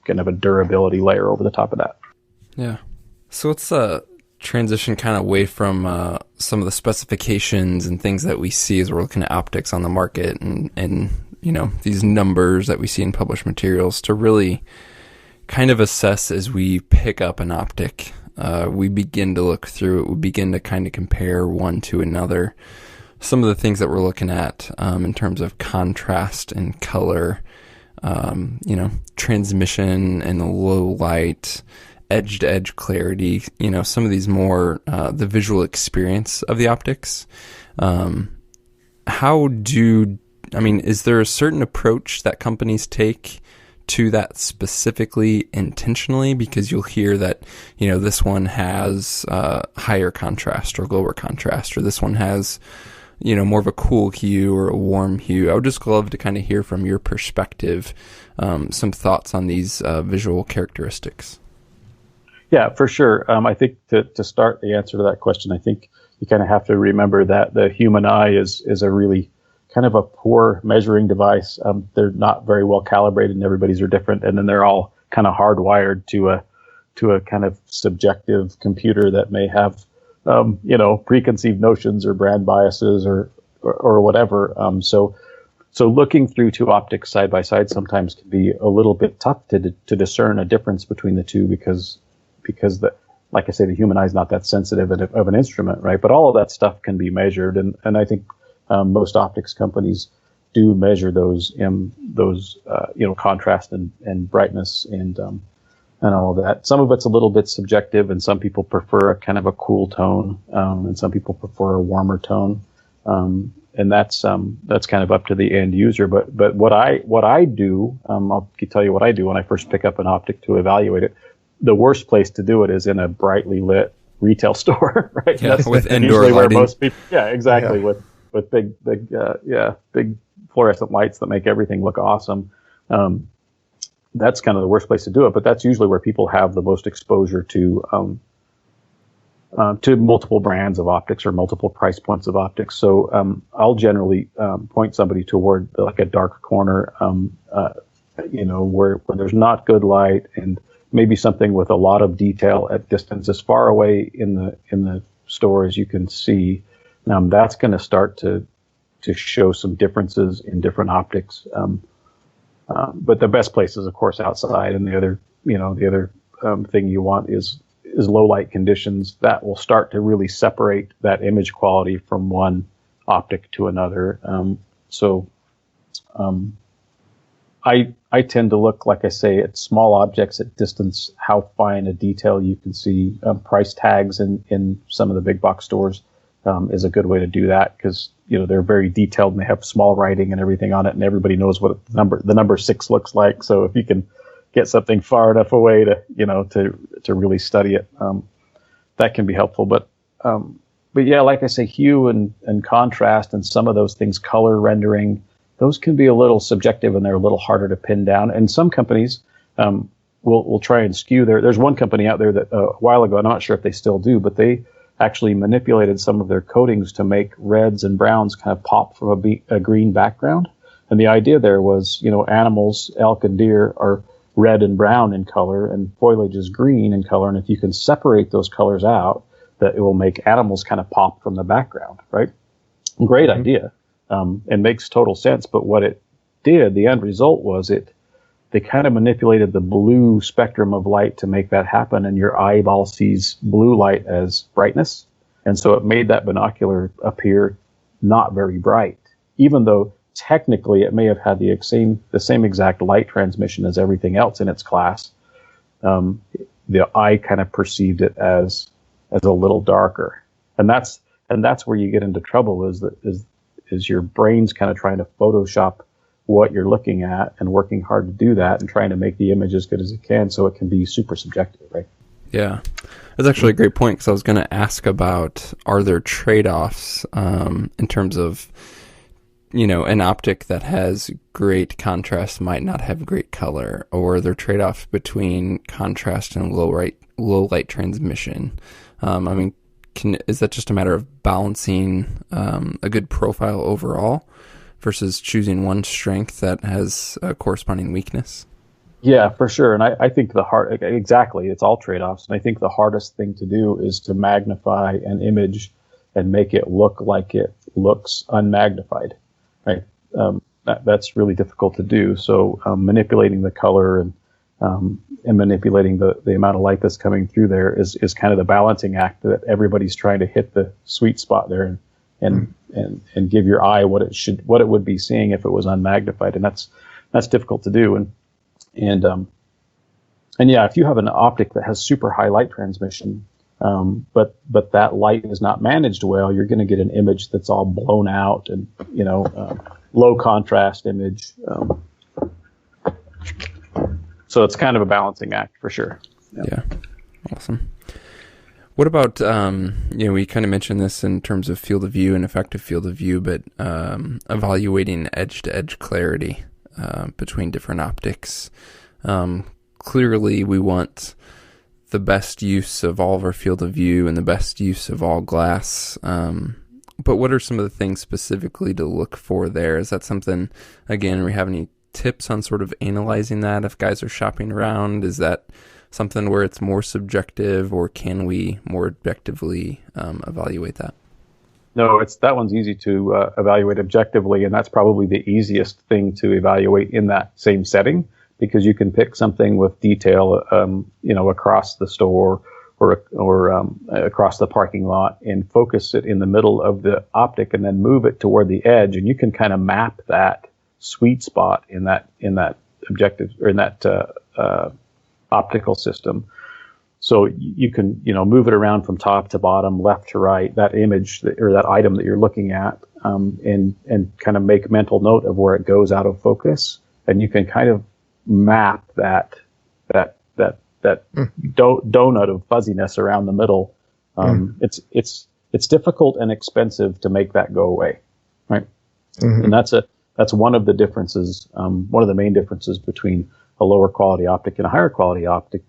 Speaker 1: kind of a durability layer over the top of that.
Speaker 3: Yeah. So let's transition kind of away from some of the specifications and things that we see as we're looking at optics on the market, and these numbers that we see in published materials, to really kind of assess as we pick up an optic. We begin to look through it. We begin to kind of compare one to another. Some of the things that we're looking at in terms of contrast and color, transmission and low light, edge-to-edge clarity, some of these more, the visual experience of the optics. Is there a certain approach that companies take to that specifically intentionally? Because you'll hear that, this one has higher contrast or lower contrast, or this one has, more of a cool hue or a warm hue. I would just love to kind of hear from your perspective some thoughts on these visual characteristics.
Speaker 1: Yeah, for sure. I think to start the answer to that question, I think you kind of have to remember that the human eye is a really kind of a poor measuring device. They're not very well calibrated, and everybody's are different, and then they're all kind of hardwired to a kind of subjective computer that may have preconceived notions or brand biases or whatever. So looking through two optics side by side sometimes can be a little bit tough to discern a difference between the two because like I say, the human eye is not that sensitive of an instrument, right? But all of that stuff can be measured, and I think most optics companies do measure those contrast and brightness and all of that. Some of it's a little bit subjective, and some people prefer a kind of a cool tone, and some people prefer a warmer tone, and that's kind of up to the end user. But what I do, I'll tell you what I do when I first pick up an optic to evaluate it. The worst place to do it is in a brightly lit retail store, right?
Speaker 3: Yeah,
Speaker 1: that's
Speaker 3: with indoor
Speaker 1: usually
Speaker 3: lighting.
Speaker 1: Where most people, exactly, yeah. With big fluorescent lights that make everything look awesome. That's kind of the worst place to do it, but that's usually where people have the most exposure to to multiple brands of optics or multiple price points of optics. So I'll generally point somebody toward like a dark corner, where there's not good light, and maybe something with a lot of detail at distance as far away in the store as you can see. That's going to start to show some differences in different optics. But the best place is, of course, outside. And the other thing you want is low light conditions that will start to really separate that image quality from one optic to another. I tend to look, like I say, at small objects at distance, how fine a detail you can see. Price tags in some of the big box stores is a good way to do that, because they're very detailed and they have small writing and everything on it, and everybody knows what the number 6 looks like. So if you can get something far enough away to really study it, that can be helpful. But yeah, like I say, hue and contrast and some of those things, color rendering, those can be a little subjective and they're a little harder to pin down. And some companies will try and skew there's one company out there that a while ago, I'm not sure if they still do, but they actually manipulated some of their coatings to make reds and browns kind of pop from a green background. And the idea there was, animals, elk and deer, are red and brown in color, and foliage is green in color. And if you can separate those colors out, that it will make animals kind of pop from the background, right? Great idea. And makes total sense. But what it did, the end result was they kind of manipulated the blue spectrum of light to make that happen, and your eyeball sees blue light as brightness. And so it made that binocular appear not very bright, even though technically it may have had the same exact light transmission as everything else in its class. The eye kind of perceived it as a little darker. And that's where you get into trouble, is your brain's kind of trying to Photoshop what you're looking at and working hard to do that and trying to make the image as good as it can, so it can be super subjective, right?
Speaker 3: Yeah. That's actually a great point, because I was going to ask about, are there trade-offs in terms of, an optic that has great contrast might not have great color, or are there trade-offs between contrast and low light transmission? Is that just a matter of balancing a good profile overall versus choosing one strength that has a corresponding weakness?
Speaker 1: Yeah, for sure. And I think it's all trade-offs. And I think the hardest thing to do is to magnify an image and make it look like it looks unmagnified, right? That's really difficult to do. So manipulating the color and manipulating the amount of light that's coming through there is kind of the balancing act that everybody's trying to hit the sweet spot there and give your eye what it would be seeing if it was unmagnified. And that's difficult to do. And yeah, if you have an optic that has super high light transmission, but that light is not managed well, you're going to get an image that's all blown out and, low contrast image. So it's kind of a balancing act for sure.
Speaker 3: Yeah. Awesome. What about, we kind of mentioned this in terms of field of view and effective field of view, but evaluating edge-to-edge clarity between different optics. Clearly, we want the best use of all of our field of view and the best use of all glass. But what are some of the things specifically to look for there? Is that something, again, we have any tips on sort of analyzing that if guys are shopping around? Is that something where it's more subjective, or can we more objectively evaluate that?
Speaker 1: No, that one's easy to evaluate objectively, and that's probably the easiest thing to evaluate in that same setting, because you can pick something with detail, across the store or across the parking lot and focus it in the middle of the optic and then move it toward the edge, and you can kind of map that sweet spot in that objective or in that optical system. So you can, move it around from top to bottom, left to right, that image or that item that you're looking at, and kind of make mental note of where it goes out of focus, and you can kind of map that donut of fuzziness around the middle. It's difficult and expensive to make that go away, right? Mm-hmm. And that's one of the differences. One of the main differences between a lower quality optic and a higher quality optic.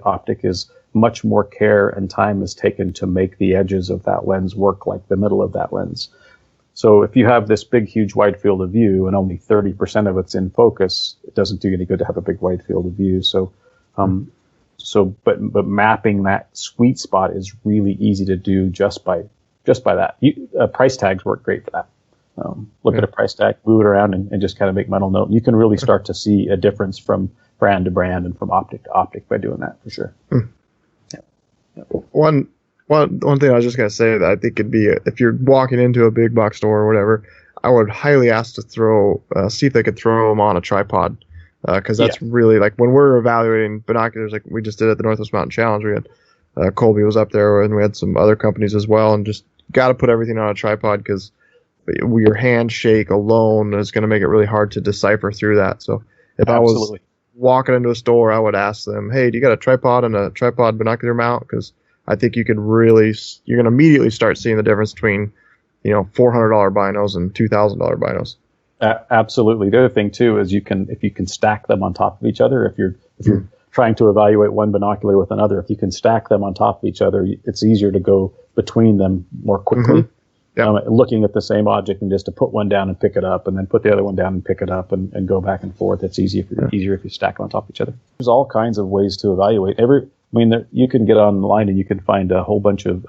Speaker 1: Optic is much more care and time is taken to make the edges of that lens work like the middle of that lens. So if you have this big, huge wide field of view and only 30% of it's in focus, it doesn't do any good to have a big wide field of view. But mapping that sweet spot is really easy to do just by that. Price tags work great for that. Look at a price tag, move it around, and just kind of make mental note. You can really start to see a difference from brand to brand and from optic to optic by doing that, for sure. Yeah.
Speaker 2: One thing I was just going to say that I think it'd be, if you're walking into a big box store or whatever, I would highly ask to see if they could throw them on a tripod. Because that's really, like, when we're evaluating binoculars, like we just did at the Northwest Mountain Challenge, we had Colby was up there, and we had some other companies as well, and just got to put everything on a tripod because your handshake alone is going to make it really hard to decipher through that. So if I was walking into a store, I would ask them, hey, do you got a tripod and a tripod binocular mount? Because I think you're going to immediately start seeing the difference between, $400 binos and $2,000 binos.
Speaker 1: Absolutely. The other thing too is if you can stack them on top of each other, if you're trying to evaluate one binocular with another, if you can stack them on top of each other, it's easier to go between them more quickly. Looking at the same object and just to put one down and pick it up, and then put the other one down and pick it up, and go back and forth. It's easier if you stack them on top of each other. There's all kinds of ways to evaluate. You can get online and you can find a whole bunch of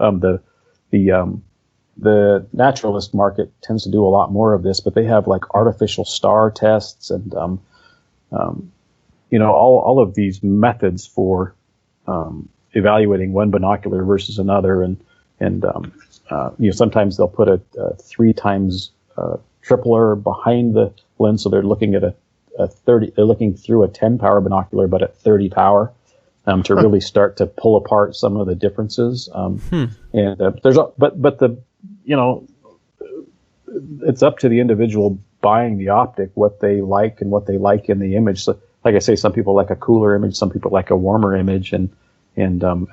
Speaker 1: the naturalist market tends to do a lot more of this, but they have like artificial star tests and all of these methods for evaluating one binocular versus another, and sometimes they'll put a 3 times tripler behind the lens, so they're looking at they're looking through a 10 power binocular, but at 30 power. To really start to pull apart some of the differences, and it's up to the individual buying the optic what they like and what they like in the image. So, like I say, some people like a cooler image, some people like a warmer image, and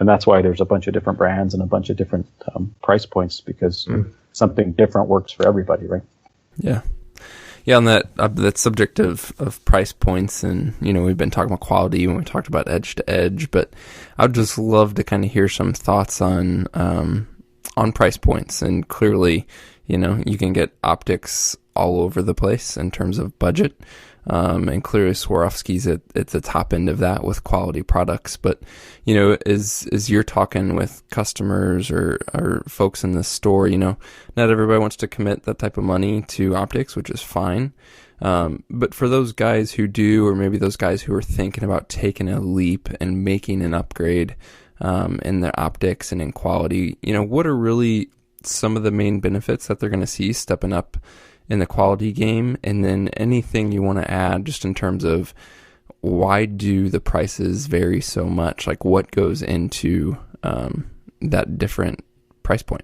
Speaker 1: that's why there's a bunch of different brands and a bunch of different price points, because something different works for everybody, right?
Speaker 3: Yeah. Yeah, on that subject of price points, and we've been talking about quality when we talked about edge to edge, but I'd just love to kind of hear some thoughts on price points. And clearly, you can get optics all over the place in terms of budget, and clearly Swarovski's at the top end of that with quality products. But as you're talking with customers or folks in the store, not everybody wants to commit that type of money to optics, which is fine. But for those guys who do, or maybe those guys who are thinking about taking a leap and making an upgrade in their optics and in quality, what are really some of the main benefits that they're going to see stepping up in the quality game? And then anything you want to add just in terms of why do the prices vary so much? Like, what goes into that different price point?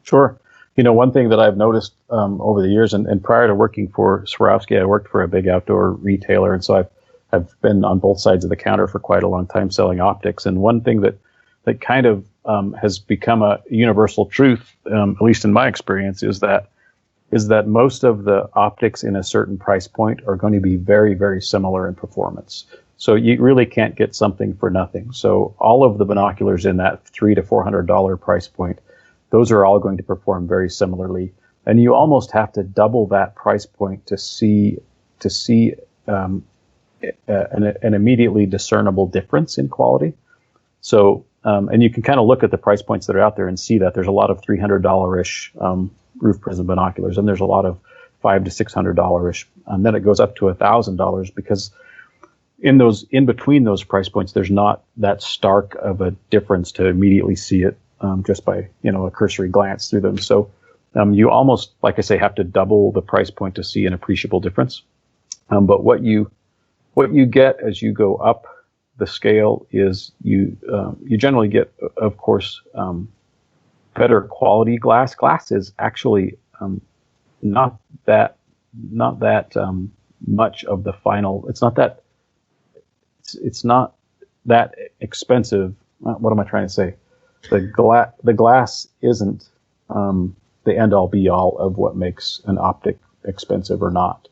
Speaker 3: Sure.
Speaker 1: One thing that I've noticed over the years, and prior to working for Swarovski, I worked for a big outdoor retailer, and so I've been on both sides of the counter for quite a long time selling optics. And one thing that kind of has become a universal truth, at least in my experience, is that most of the optics in a certain price point are going to be very, very similar in performance. So you really can't get something for nothing. So all of the binoculars in that $300 to $400 price point, those are all going to perform very similarly. And you almost have to double that price point to see an immediately discernible difference in quality. So, and you can kind of look at the price points that are out there and see that there's a lot of $300-ish roof prism binoculars, and there's a lot of $500 to $600-ish, and then it goes up to $1,000, because in between those price points, there's not that stark of a difference to immediately see it just by a cursory glance through them. So you almost, like I say, have to double the price point to see an appreciable difference. But what you get as you go up the scale is you generally get, of course, better quality glass. Glass is actually not that much of the final. It's not that expensive. What am I trying to say? The glass isn't the end all be all of what makes an optic expensive or not.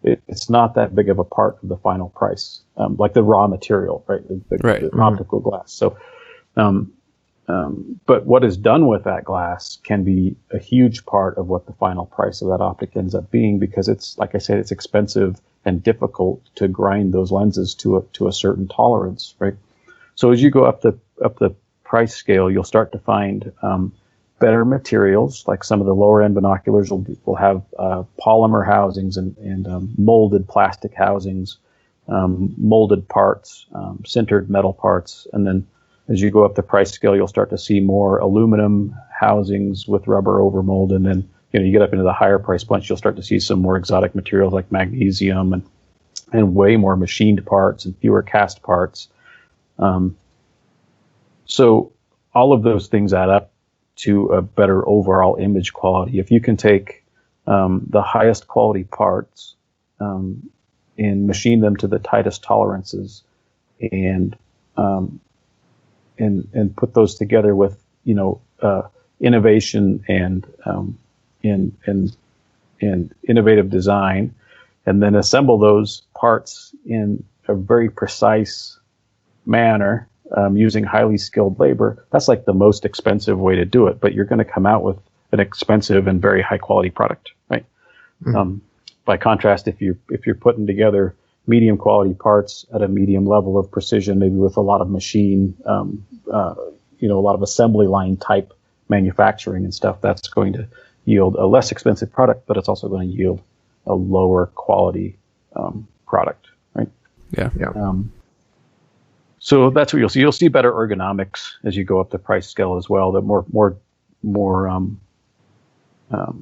Speaker 1: it's not that big of a part of the final price, like the raw material, right? The optical glass. So, but what is done with that glass can be a huge part of what the final price of that optic ends up being, because it's, like I said, it's expensive and difficult to grind those lenses to a certain tolerance, right? So as you go up the price scale, you'll start to find better materials, like some of the lower end binoculars will have polymer housings and molded plastic housings, molded parts, sintered metal parts. And then as you go up the price scale, you'll start to see more aluminum housings with rubber overmold. And then, you get up into the higher price points, you'll start to see some more exotic materials like magnesium and way more machined parts and fewer cast parts. So all of those things add up to a better overall image quality. If you can take the highest quality parts and machine them to the tightest tolerances and put those together with innovation and innovative design, and then assemble those parts in a very precise manner, using highly skilled labor, that's like the most expensive way to do it. But you're going to come out with an expensive and very high quality product, right? Mm-hmm. By contrast, if you're putting together medium quality parts at a medium level of precision, maybe with a lot of machine, a lot of assembly line type manufacturing and stuff, that's going to yield a less expensive product, but it's also going to yield a lower quality product, right?
Speaker 3: Yeah.
Speaker 1: So that's what you'll see. You'll see better ergonomics as you go up the price scale as well. That more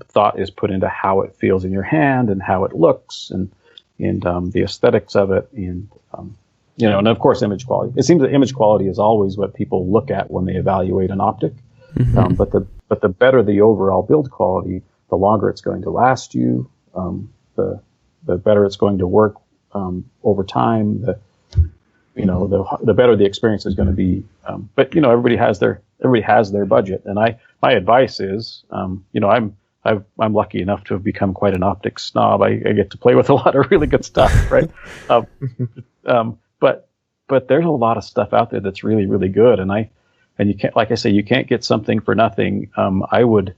Speaker 1: thought is put into how it feels in your hand and how it looks and the aesthetics of it, and of course image quality. It seems that image quality is always what people look at when they evaluate an optic. Mm-hmm. But the better the overall build quality, the longer it's going to last you. The better it's going to work over time. The better the experience is going to be. But everybody has their budget, and my advice is, I'm lucky enough to have become quite an optics snob. I get to play with a lot of really good stuff, right? But there's a lot of stuff out there that's really, really good, and you can't, like I say, you can't get something for nothing. I would,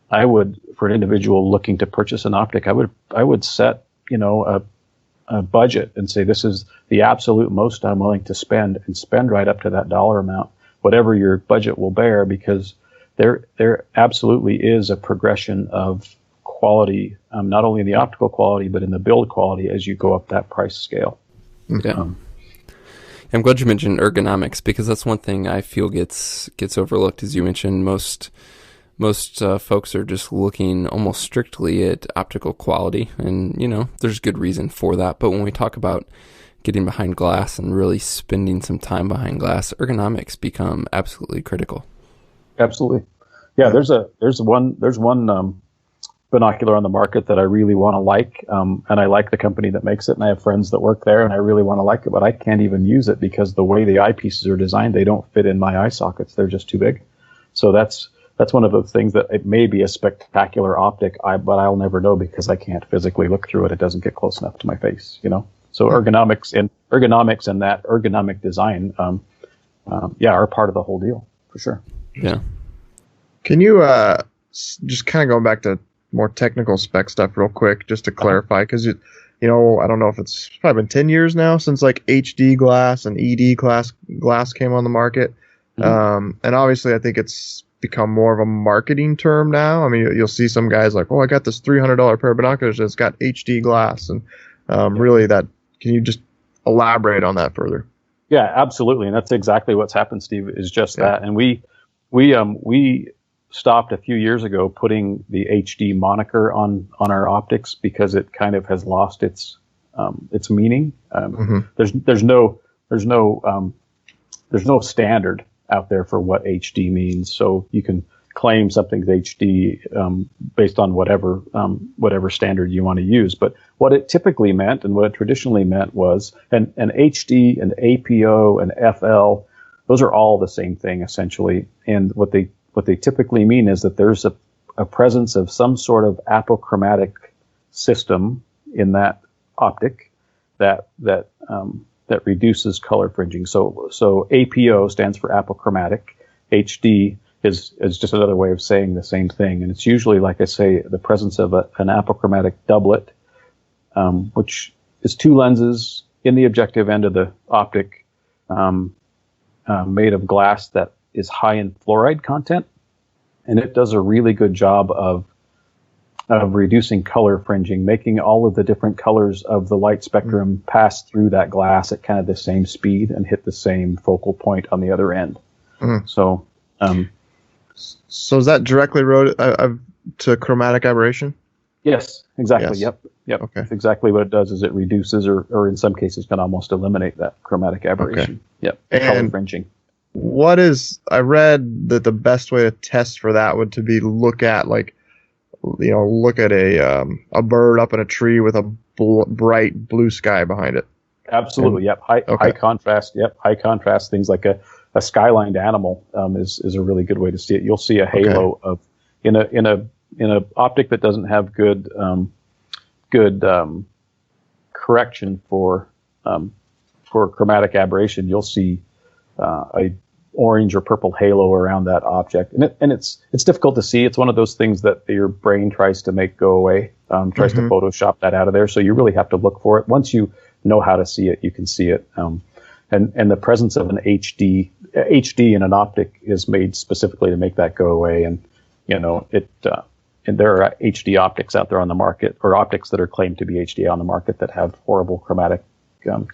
Speaker 1: for an individual looking to purchase an optic, I would set, a budget and say, this is the absolute most I'm willing to spend, and spend right up to that dollar amount, whatever your budget will bear, because there absolutely is a progression of quality, not only in the optical quality, but in the build quality as you go up that price scale.
Speaker 3: Yeah. I'm glad you mentioned ergonomics, because that's one thing I feel gets overlooked. As you mentioned, most folks are just looking almost strictly at optical quality, and there's good reason for that. But when we talk about getting behind glass and really spending some time behind glass, ergonomics become absolutely critical.
Speaker 1: Absolutely, yeah. There's one binocular on the market that I really want to like, and I like the company that makes it, and I have friends that work there, and I really want to like it, but I can't even use it because the way the eyepieces are designed, they don't fit in my eye sockets. They're just too big. So that's one of those things that it may be a spectacular optic, but I'll never know because I can't physically look through it. It doesn't get close enough to my face, So ergonomics and that ergonomic design, are part of the whole deal for sure.
Speaker 3: Yeah.
Speaker 2: Can you just kind of go back to more technical spec stuff real quick, just to clarify, because I don't know if it's probably been 10 years now since like HD glass and ED glass came on the market, and obviously I think it's become more of a marketing term now. I mean, you'll see some guys like, I got this $300 pair of binoculars that's got HD glass, and really that. Can you just elaborate on that further?
Speaker 1: Yeah, absolutely, and that's exactly what's happened, Steve. Is just that, and we stopped a few years ago putting the HD moniker on our optics because it kind of has lost its meaning. There's no standard out there for what HD means, so you can claim something's HD based on whatever standard you want to use. But what it typically meant and what it traditionally meant was an HD, an APO, an FL. Those are all the same thing essentially, and what they typically mean is that there's a presence of some sort of apochromatic system in that optic that reduces color fringing. So APO stands for apochromatic. HD is just another way of saying the same thing, and it's usually, like I say, the presence of an apochromatic doublet, which is two lenses in the objective end of the optic, made of glass that is high in fluoride content, and it does a really good job of reducing color fringing, making all of the different colors of the light spectrum pass through that glass at kind of the same speed and hit the same focal point on the other end. So
Speaker 2: is that directly related to chromatic aberration?
Speaker 1: Yes, exactly.
Speaker 2: Yes.
Speaker 1: Yep.
Speaker 2: Okay.
Speaker 1: That's exactly what it does. Is it reduces or in some cases can almost eliminate that chromatic aberration.
Speaker 2: Okay.
Speaker 1: Yep.
Speaker 2: And
Speaker 1: color fringing.
Speaker 2: I read that the best way to test for that would to be look at a bird up in a tree with a bright blue sky behind it.
Speaker 1: Absolutely. Yep. High contrast. Yep. High contrast. Things like a skylined animal is a really good way to see it. You'll see a halo of in a optic that doesn't have good correction for chromatic aberration. You'll see a orange or purple halo around that object, and it's difficult to see. It's one of those things that your brain tries to make go away, tries to Photoshop that out of there. So you really have to look for it. Once you know how to see it, you can see it. And the presence of an HD in an optic is made specifically to make that go away. And and there are HD optics out there on the market, or optics that are claimed to be HD on the market, that have horrible chromatic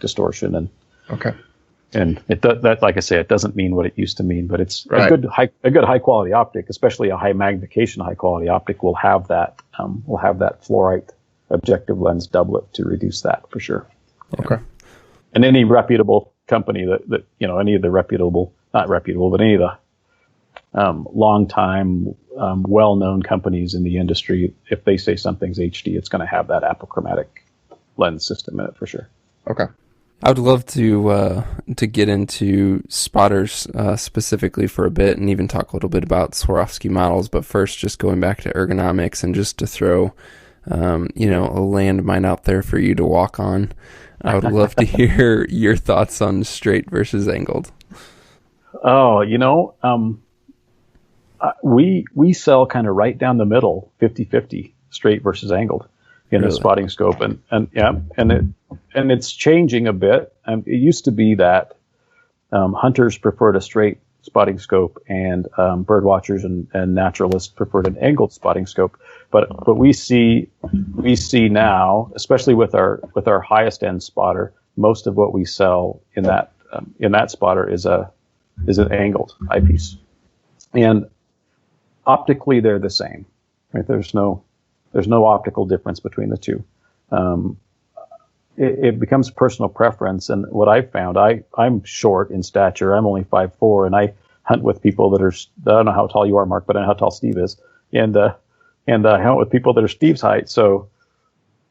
Speaker 1: distortion. And that, like I say, it doesn't mean what it used to mean, but it's a good high quality optic, especially a high magnification, high quality optic will have that fluorite objective lens doublet to reduce that for sure.
Speaker 2: Okay.
Speaker 1: And any reputable company that any of the not reputable, but any of the long time, well-known companies in the industry, if they say something's HD, it's going to have that apochromatic lens system in it for sure.
Speaker 2: Okay.
Speaker 3: I would love to get into spotters specifically for a bit, and even talk a little bit about Swarovski models. But first, just going back to ergonomics, and just to throw a landmine out there for you to walk on. I would love to hear your thoughts on straight versus angled.
Speaker 1: Oh, we sell kind of right down the middle, 50-50, straight versus angled in the spotting scope, and it's changing a bit. It used to be that hunters preferred a straight spotting scope, and bird watchers and naturalists preferred an angled spotting scope. But we see now, especially with our highest end spotter, most of what we sell in that spotter is an angled eyepiece, and optically they're the same. Right? There's no optical difference between the two. It becomes personal preference, and what I've found, I'm short in stature. I'm only 5'4", and I hunt with people that are, I don't know how tall you are, Mark, but I know how tall Steve is, and I hunt with people that are Steve's height. So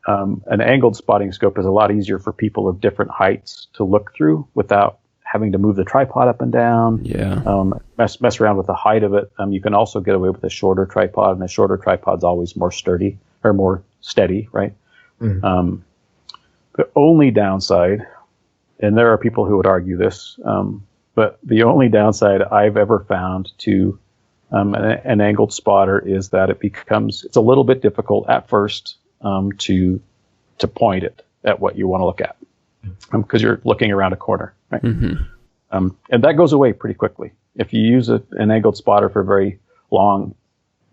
Speaker 1: an angled spotting scope is a lot easier for people of different heights to look through without having to move the tripod up and down. Mess around with the height of it. You can also get away with a shorter tripod, and a shorter tripod's always more sturdy or more steady, right? The only downside, and there are people who would argue this, but the only downside I've ever found to an angled spotter is that it's a little bit difficult at first to point it at what you want to look at, because you're looking around a corner, right? And that goes away pretty quickly. If you use an angled spotter for very long,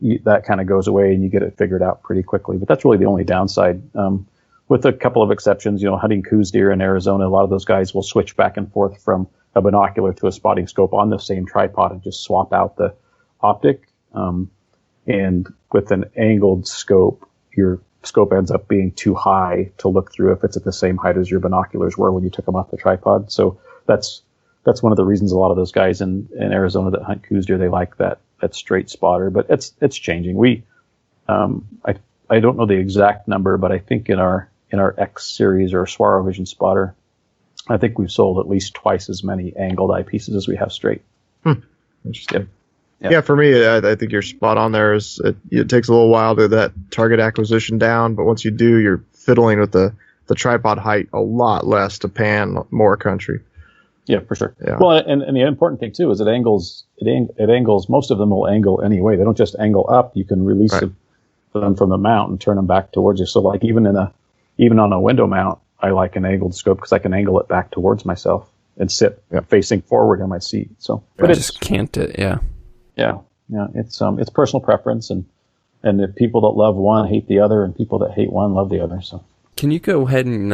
Speaker 1: that kind of goes away and you get it figured out pretty quickly. But that's really the only downside. With a couple of exceptions, hunting coos deer in Arizona, a lot of those guys will switch back and forth from a binocular to a spotting scope on the same tripod and just swap out the optic. And with an angled scope, your scope ends up being too high to look through if it's at the same height as your binoculars were when you took them off the tripod. So that's one of the reasons a lot of those guys in Arizona that hunt coos deer, they like that straight spotter. But it's changing. I don't know the exact number, but I think in our X series or SwaroVision spotter, I think we've sold at least twice as many angled eyepieces as we have straight.
Speaker 2: Interesting. Yeah, for me, I think you're spot on there. It takes a little while to get that target acquisition down, but once you do, you're fiddling with the tripod height a lot less to pan more country.
Speaker 1: Yeah, for sure.
Speaker 2: Yeah.
Speaker 1: Well, and the important thing too is it angles. Most of them will angle anyway. They don't just angle up. You can release them from the mount and turn them back towards you. So like even on a window mount, I like an angled scope because I can angle it back towards myself and sit facing forward in my seat. So,
Speaker 3: but just cant it. Yeah.
Speaker 1: Yeah. It's personal preference, and the people that love one hate the other, and people that hate one love the other. So,
Speaker 3: can you go ahead and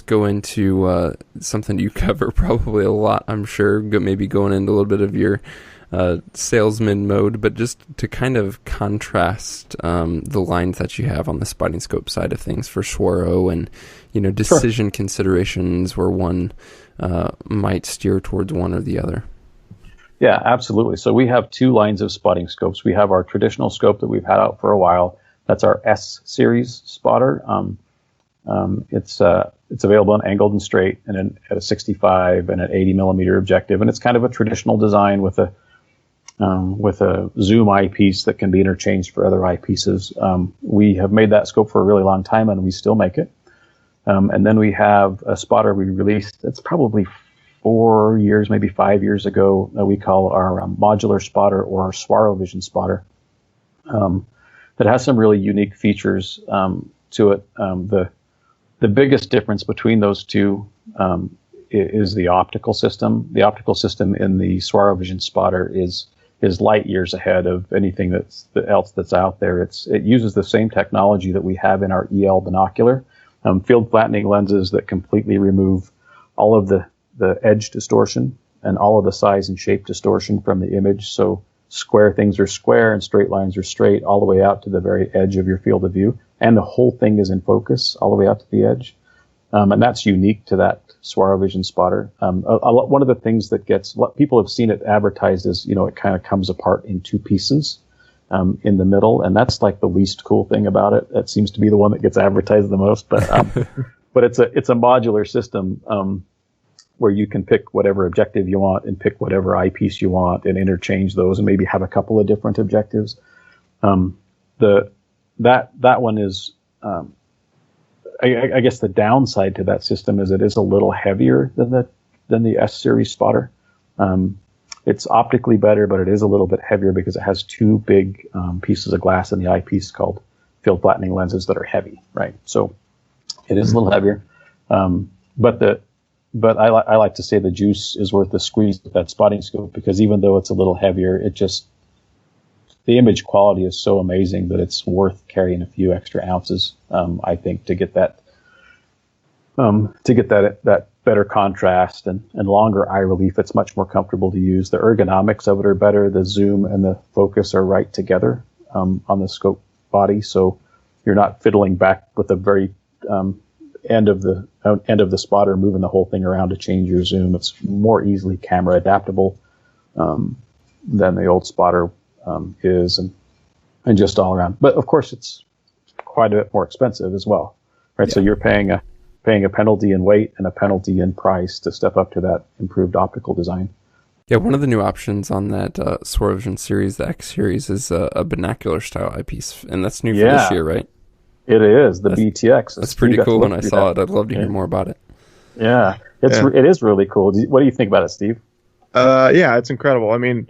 Speaker 3: go into something you cover probably a lot, I'm sure, maybe going into a little bit of your salesman mode, but just to kind of contrast the lines that you have on the spotting scope side of things for Swaro, and decision considerations where one might steer towards one or the other.
Speaker 1: Yeah, absolutely. So we have two lines of spotting scopes. We have our traditional scope that we've had out for a while. That's our S series spotter. It's available in angled and straight, and at a 65 and an 80 millimeter objective, and it's kind of a traditional design with a zoom eyepiece that can be interchanged for other eyepieces. We have made that scope for a really long time, and we still make it. And then we have a spotter we released. It's probably 4 years, maybe 5 years ago, that we call our modular spotter, or our Swaro Vision spotter. That has some really unique features to it. The biggest difference between those two is the optical system. The optical system in the Swaro Vision spotter is light years ahead of anything else that's out there. It uses the same technology that we have in our EL binocular, field flattening lenses that completely remove all of the edge distortion and all of the size and shape distortion from the image. So square things are square and straight lines are straight all the way out to the very edge of your field of view. And the whole thing is in focus all the way out to the edge. And that's unique to that Swaro Vision spotter. One of the things that people have seen it advertised as, it kind of comes apart in two pieces in the middle. And that's like the least cool thing about it. That seems to be the one that gets advertised the most. But but it's a modular system where you can pick whatever objective you want and pick whatever eyepiece you want and interchange those and maybe have a couple of different objectives. That one is, I guess the downside to that system is it is a little heavier than the S series spotter. It's optically better, but it is a little bit heavier because it has two big pieces of glass in the eyepiece called field flattening lenses that are heavy, right? So it is a little heavier. But I like to say the juice is worth the squeeze with that spotting scope, because even though it's a little heavier, the image quality is so amazing that it's worth carrying a few extra ounces, I think, to get that better contrast and longer eye relief. It's much more comfortable to use. The ergonomics of it are better. The zoom and the focus are right together on the scope body, so you're not fiddling back with the very end of the spotter, moving the whole thing around to change your zoom. It's more easily camera adaptable than the old spotter is, and just all around. But of course, it's quite a bit more expensive as well, right? Yeah. So you're paying a penalty in weight and a penalty in price to step up to that improved optical design.
Speaker 3: Yeah, one of the new options on that Swaro Vision series, the X series, is a binocular style eyepiece, and that's new for this year, right?
Speaker 1: It is the BTX.
Speaker 3: That's pretty cool. When I saw it, I'd love to hear more about it.
Speaker 1: Yeah, it is really cool. What do you think about it, Steve?
Speaker 2: Yeah, it's incredible. I mean,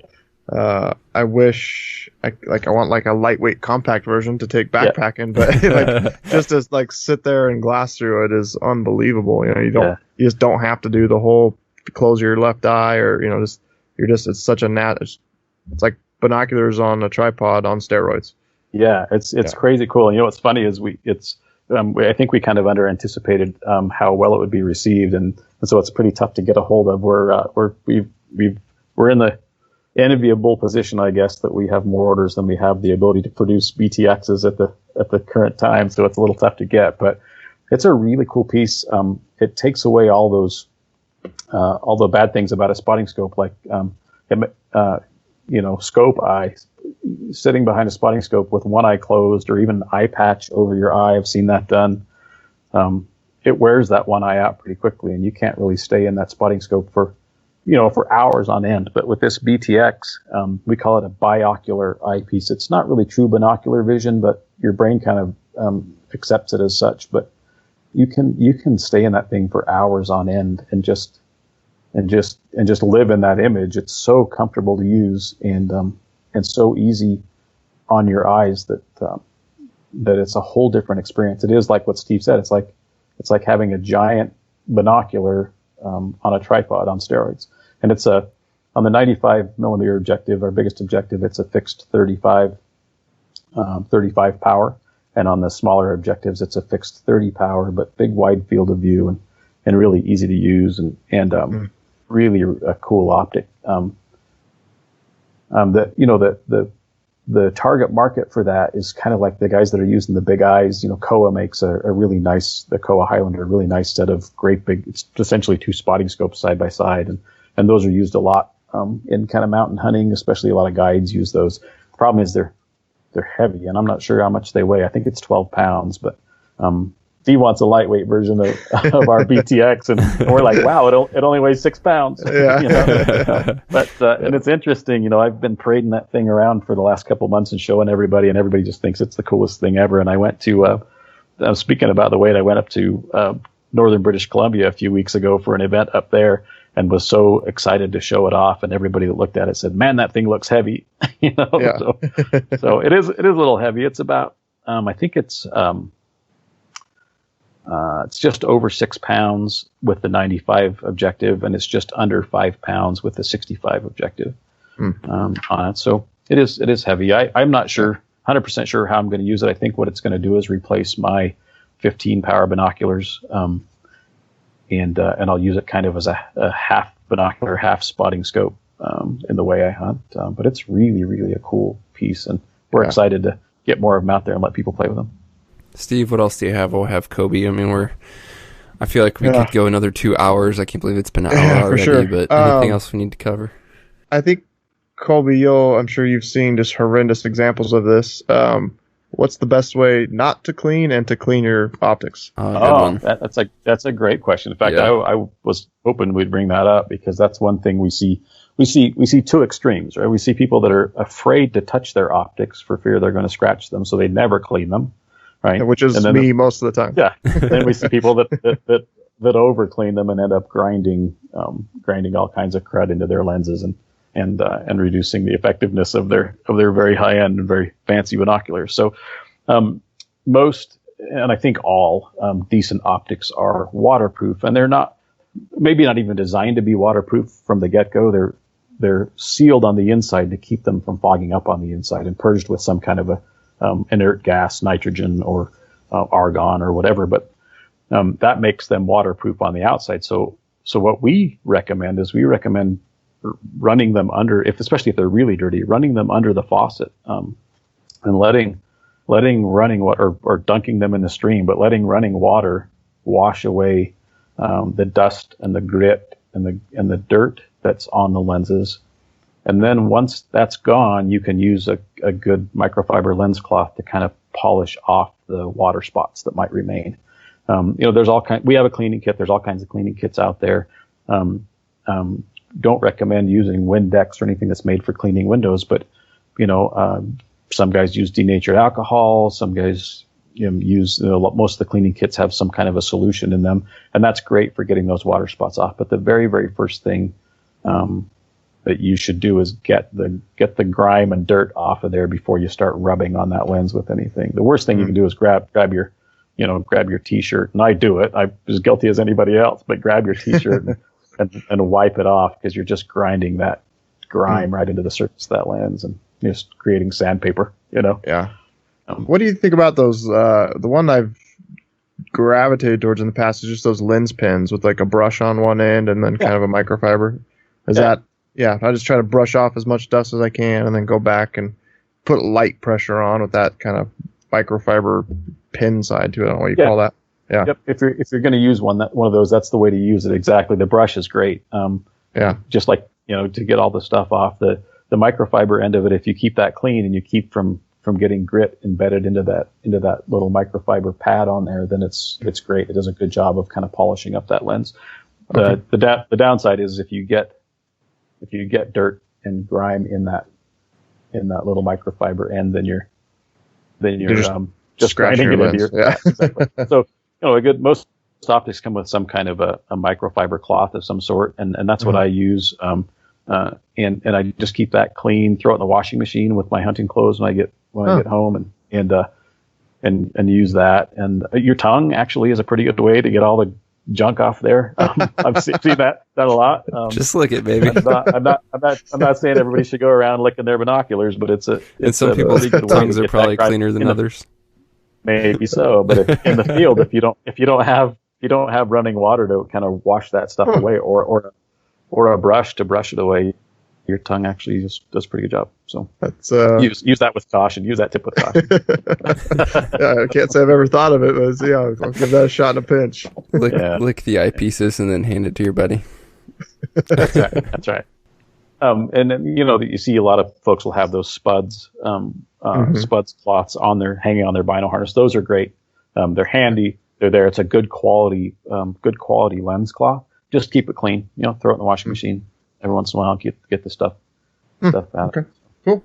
Speaker 2: I wish I want like a lightweight compact version to take backpacking, but just to sit there and glass through it is unbelievable. You just don't have to do the whole close your left eye, or it's such a it's like binoculars on a tripod on steroids.
Speaker 1: Yeah, it's crazy cool. And what's funny is I think we kind of under anticipated how well it would be received, and so it's pretty tough to get a hold of. We're in the enviable position, I guess, that we have more orders than we have the ability to produce BTXs at the current time. So it's a little tough to get, but it's a really cool piece. It takes away all the bad things about a spotting scope, like scope eye. Sitting behind a spotting scope with one eye closed, or even eye patch over your eye. I've seen that done. It wears that one eye out pretty quickly, and you can't really stay in that spotting scope for hours on end. But with this BTX, we call it a binocular eyepiece. It's not really true binocular vision, but your brain kind of accepts it as such. But you can stay in that thing for hours on end and just live in that image. It's so comfortable to use and so easy on your eyes that it's a whole different experience. It is like what Steve said. It's like having a giant binocular on a tripod on steroids. And it's on the 95 millimeter objective, our biggest objective, it's a fixed 35 power. And on the smaller objectives, it's a fixed 30 power, but big wide field of view and really easy to use and really a cool optic. The target market for that is kind of like the guys that are using the big eyes. Kowa makes a really nice, the Kowa Highlander, a really nice set of great big, it's essentially 2 spotting scopes side by side. And those are used a lot, in kind of mountain hunting, especially a lot of guides use those. The problem is they're heavy and I'm not sure how much they weigh. I think it's 12 pounds, but, Steve wants a lightweight version of our BTX, and we're like, wow, it only weighs 6 pounds.
Speaker 2: Yeah.
Speaker 1: But and it's interesting, I've been parading that thing around for the last couple of months and showing everybody, and everybody just thinks it's the coolest thing ever. And I went to, speaking about the weight, I went up to northern British Columbia a few weeks ago for an event up there, and was so excited to show it off. And everybody that looked at it said, "Man, that thing looks heavy."
Speaker 2: Yeah.
Speaker 1: So it is a little heavy. It's about, I think it's just over 6 pounds with the 95 objective, and it's just under 5 pounds with the 65 objective on it. So it is heavy. I'm not sure, 100% sure how I'm going to use it. I think what it's going to do is replace my 15 power binoculars, and I'll use it kind of as a half binocular, half spotting scope in the way I hunt. But it's really, really a cool piece, and we're excited to get more of them out there and let people play with them.
Speaker 3: Steve, what else do you have? We'll have Colby. I mean, I feel like we could go another 2 hours. I can't believe it's been an hour already,
Speaker 2: for sure.
Speaker 3: But anything else we need to cover?
Speaker 2: I think, Colby, I'm sure you've seen just horrendous examples of this. What's the best way not to clean and to clean your optics?
Speaker 1: That's a great question. In fact, I was hoping we'd bring that up, because that's one thing we see. We see two extremes, right? We see people that are afraid to touch their optics for fear they're going to scratch them, so they never clean them. Right.
Speaker 2: Which is me most of the time.
Speaker 1: Yeah. Then we see people that over clean them and end up grinding all kinds of crud into their lenses and reducing the effectiveness of their very high end and very fancy binoculars. So most, and I think all decent optics are waterproof, and they're maybe not even designed to be waterproof from the get go. They're sealed on the inside to keep them from fogging up on the inside and purged with some kind of a inert gas, nitrogen or argon or whatever, but that makes them waterproof on the outside. So what we recommend is running them under, especially if they're really dirty, running them under the faucet, and letting running water or dunking them in the stream, but letting running water wash away the dust and the grit and the dirt that's on the lenses. And then once that's gone, you can use a good microfiber lens cloth to kind of polish off the water spots that might remain. There's we have a cleaning kit. There's all kinds of cleaning kits out there. Don't recommend using Windex or anything that's made for cleaning windows, but some guys use denatured alcohol. Some guys use, most of the cleaning kits have some kind of a solution in them, and that's great for getting those water spots off. But the very, very first thing that you should do is get the grime and dirt off of there before you start rubbing on that lens with anything. The worst thing you can do is grab your t-shirt, and I do it. I'm as guilty as anybody else, but grab your t-shirt and wipe it off, because you're just grinding that grime right into the surface of that lens and just creating sandpaper.
Speaker 2: Yeah. What do you think about those? The one I've gravitated towards in the past is just those lens pins with like a brush on one end and then kind of a microfiber. I just try to brush off as much dust as I can and then go back and put light pressure on with that kind of microfiber pin side to it. I don't know what you call that. Yeah.
Speaker 1: Yep. If you're going to use one of those, that's the way to use it. Exactly. The brush is great. Just like, to get all the stuff off the microfiber end of it. If you keep that clean and you keep from getting grit embedded into that little microfiber pad on there, then it's great. It does a good job of kind of polishing up that lens. Okay. The downside is if you get dirt and grime in that little microfiber end, then you're just grinding it into your
Speaker 2: exactly.
Speaker 1: So most optics come with some kind of a microfiber cloth of some sort, and that's what I use. And I just keep that clean, throw it in the washing machine with my hunting clothes when I get home, and use that. And your tongue actually is a pretty good way to get all the junk off there. I've seen that a lot.
Speaker 3: Just lick it, baby.
Speaker 1: I'm not saying everybody should go around licking their binoculars, but it's
Speaker 3: some people's tongues are probably cleaner than others.
Speaker 1: Maybe so, but in the field, if you don't have running water to kind of wash that stuff away, or a brush to brush it away, your tongue actually just does a pretty good job. So
Speaker 2: that's
Speaker 1: use that with caution. Use that tip with caution.
Speaker 2: Yeah, I can't say I've ever thought of it, but I'll give that a shot in a pinch.
Speaker 3: Lick the eyepieces and then hand it to your buddy.
Speaker 1: That's right. And then, you see a lot of folks will have those spuds cloths hanging on their bino harness. Those are great. They're handy. They're there. It's a good quality lens cloth. Just keep it clean. Throw it in the washing machine every once in a while. Get the stuff out.
Speaker 2: Okay, cool.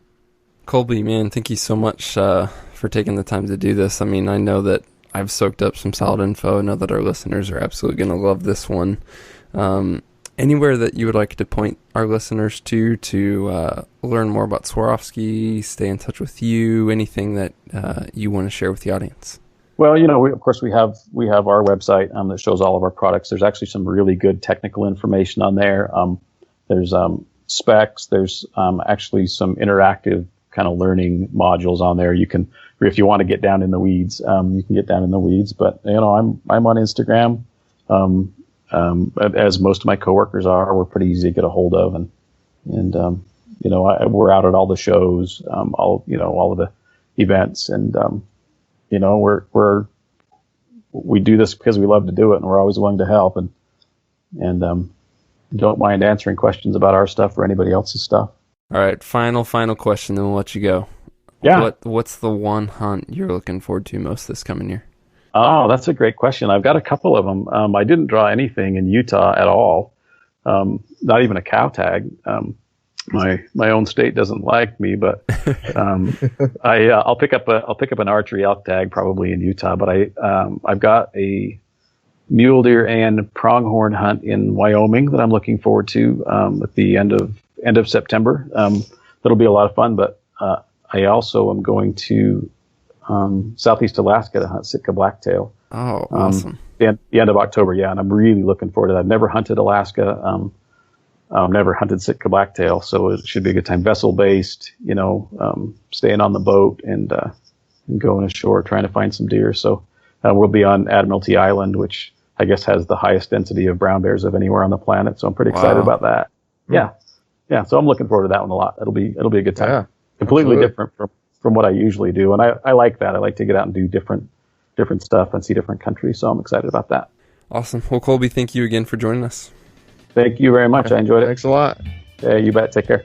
Speaker 3: Colby, man, thank you so much for taking the time to do this. I mean, I know that I've soaked up some solid info. I know that our listeners are absolutely going to love this one. Anywhere that you would like to point our listeners to learn more about Swarovski, stay in touch with you, anything that you want to share with the audience?
Speaker 1: Well, of course we have our website that shows all of our products. There's actually some really good technical information on there. There's specs. There's actually some interactive kind of learning modules on there. You can, if you want to get down in the weeds, you can get down in the weeds. But I'm on Instagram. As most of my coworkers are. We're pretty easy to get a hold of, and we're out at all the shows, all of the events, and we do this because we love to do it, and we're always willing to help, and don't mind answering questions about our stuff or anybody else's stuff.
Speaker 3: All right, final question, then we'll let you go.
Speaker 1: Yeah.
Speaker 3: What's the one hunt you're looking forward to most this coming year?
Speaker 1: Oh, that's a great question. I've got a couple of them. I didn't draw anything in Utah at all. Not even a cow tag. My own state doesn't like me, but I'll pick up an archery elk tag probably in Utah. But I've got a mule deer and pronghorn hunt in Wyoming that I'm looking forward to at the end of September. That'll be a lot of fun. But I also am going to southeast Alaska to hunt Sitka blacktail.
Speaker 3: Oh, awesome.
Speaker 1: The end of October, yeah, and I'm really looking forward to that. I've never hunted Alaska, never hunted Sitka blacktail, so it should be a good time. Vessel-based, staying on the boat and going ashore, trying to find some deer. So we'll be on Admiralty Island, which I guess has the highest density of brown bears of anywhere on the planet, so I'm pretty excited about that. Yeah, so I'm looking forward to that one a lot. It'll be a good time.
Speaker 2: Yeah,
Speaker 1: completely different from what I usually do. And I like that. I like to get out and do different stuff and see different countries. So I'm excited about that.
Speaker 3: Awesome. Well, Colby, thank you again for joining us.
Speaker 1: Thank you very much. I enjoyed it.
Speaker 2: Thanks a lot.
Speaker 1: Yeah, you bet. Take care.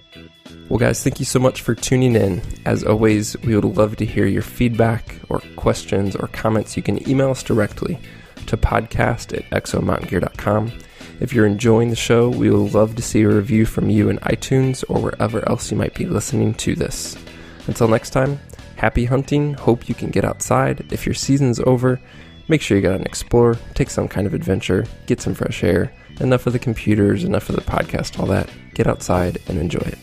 Speaker 3: Well, guys, thank you so much for tuning in. As always, we would love to hear your feedback or questions or comments. You can email us directly to podcast@exomountaingear.com. If you're enjoying the show, we would love to see a review from you in iTunes or wherever else you might be listening to this. Until next time, happy hunting. Hope you can get outside. If your season's over, make sure you go out and explore, take some kind of adventure, get some fresh air. Enough of the computers, enough of the podcast, all that. Get outside and enjoy it.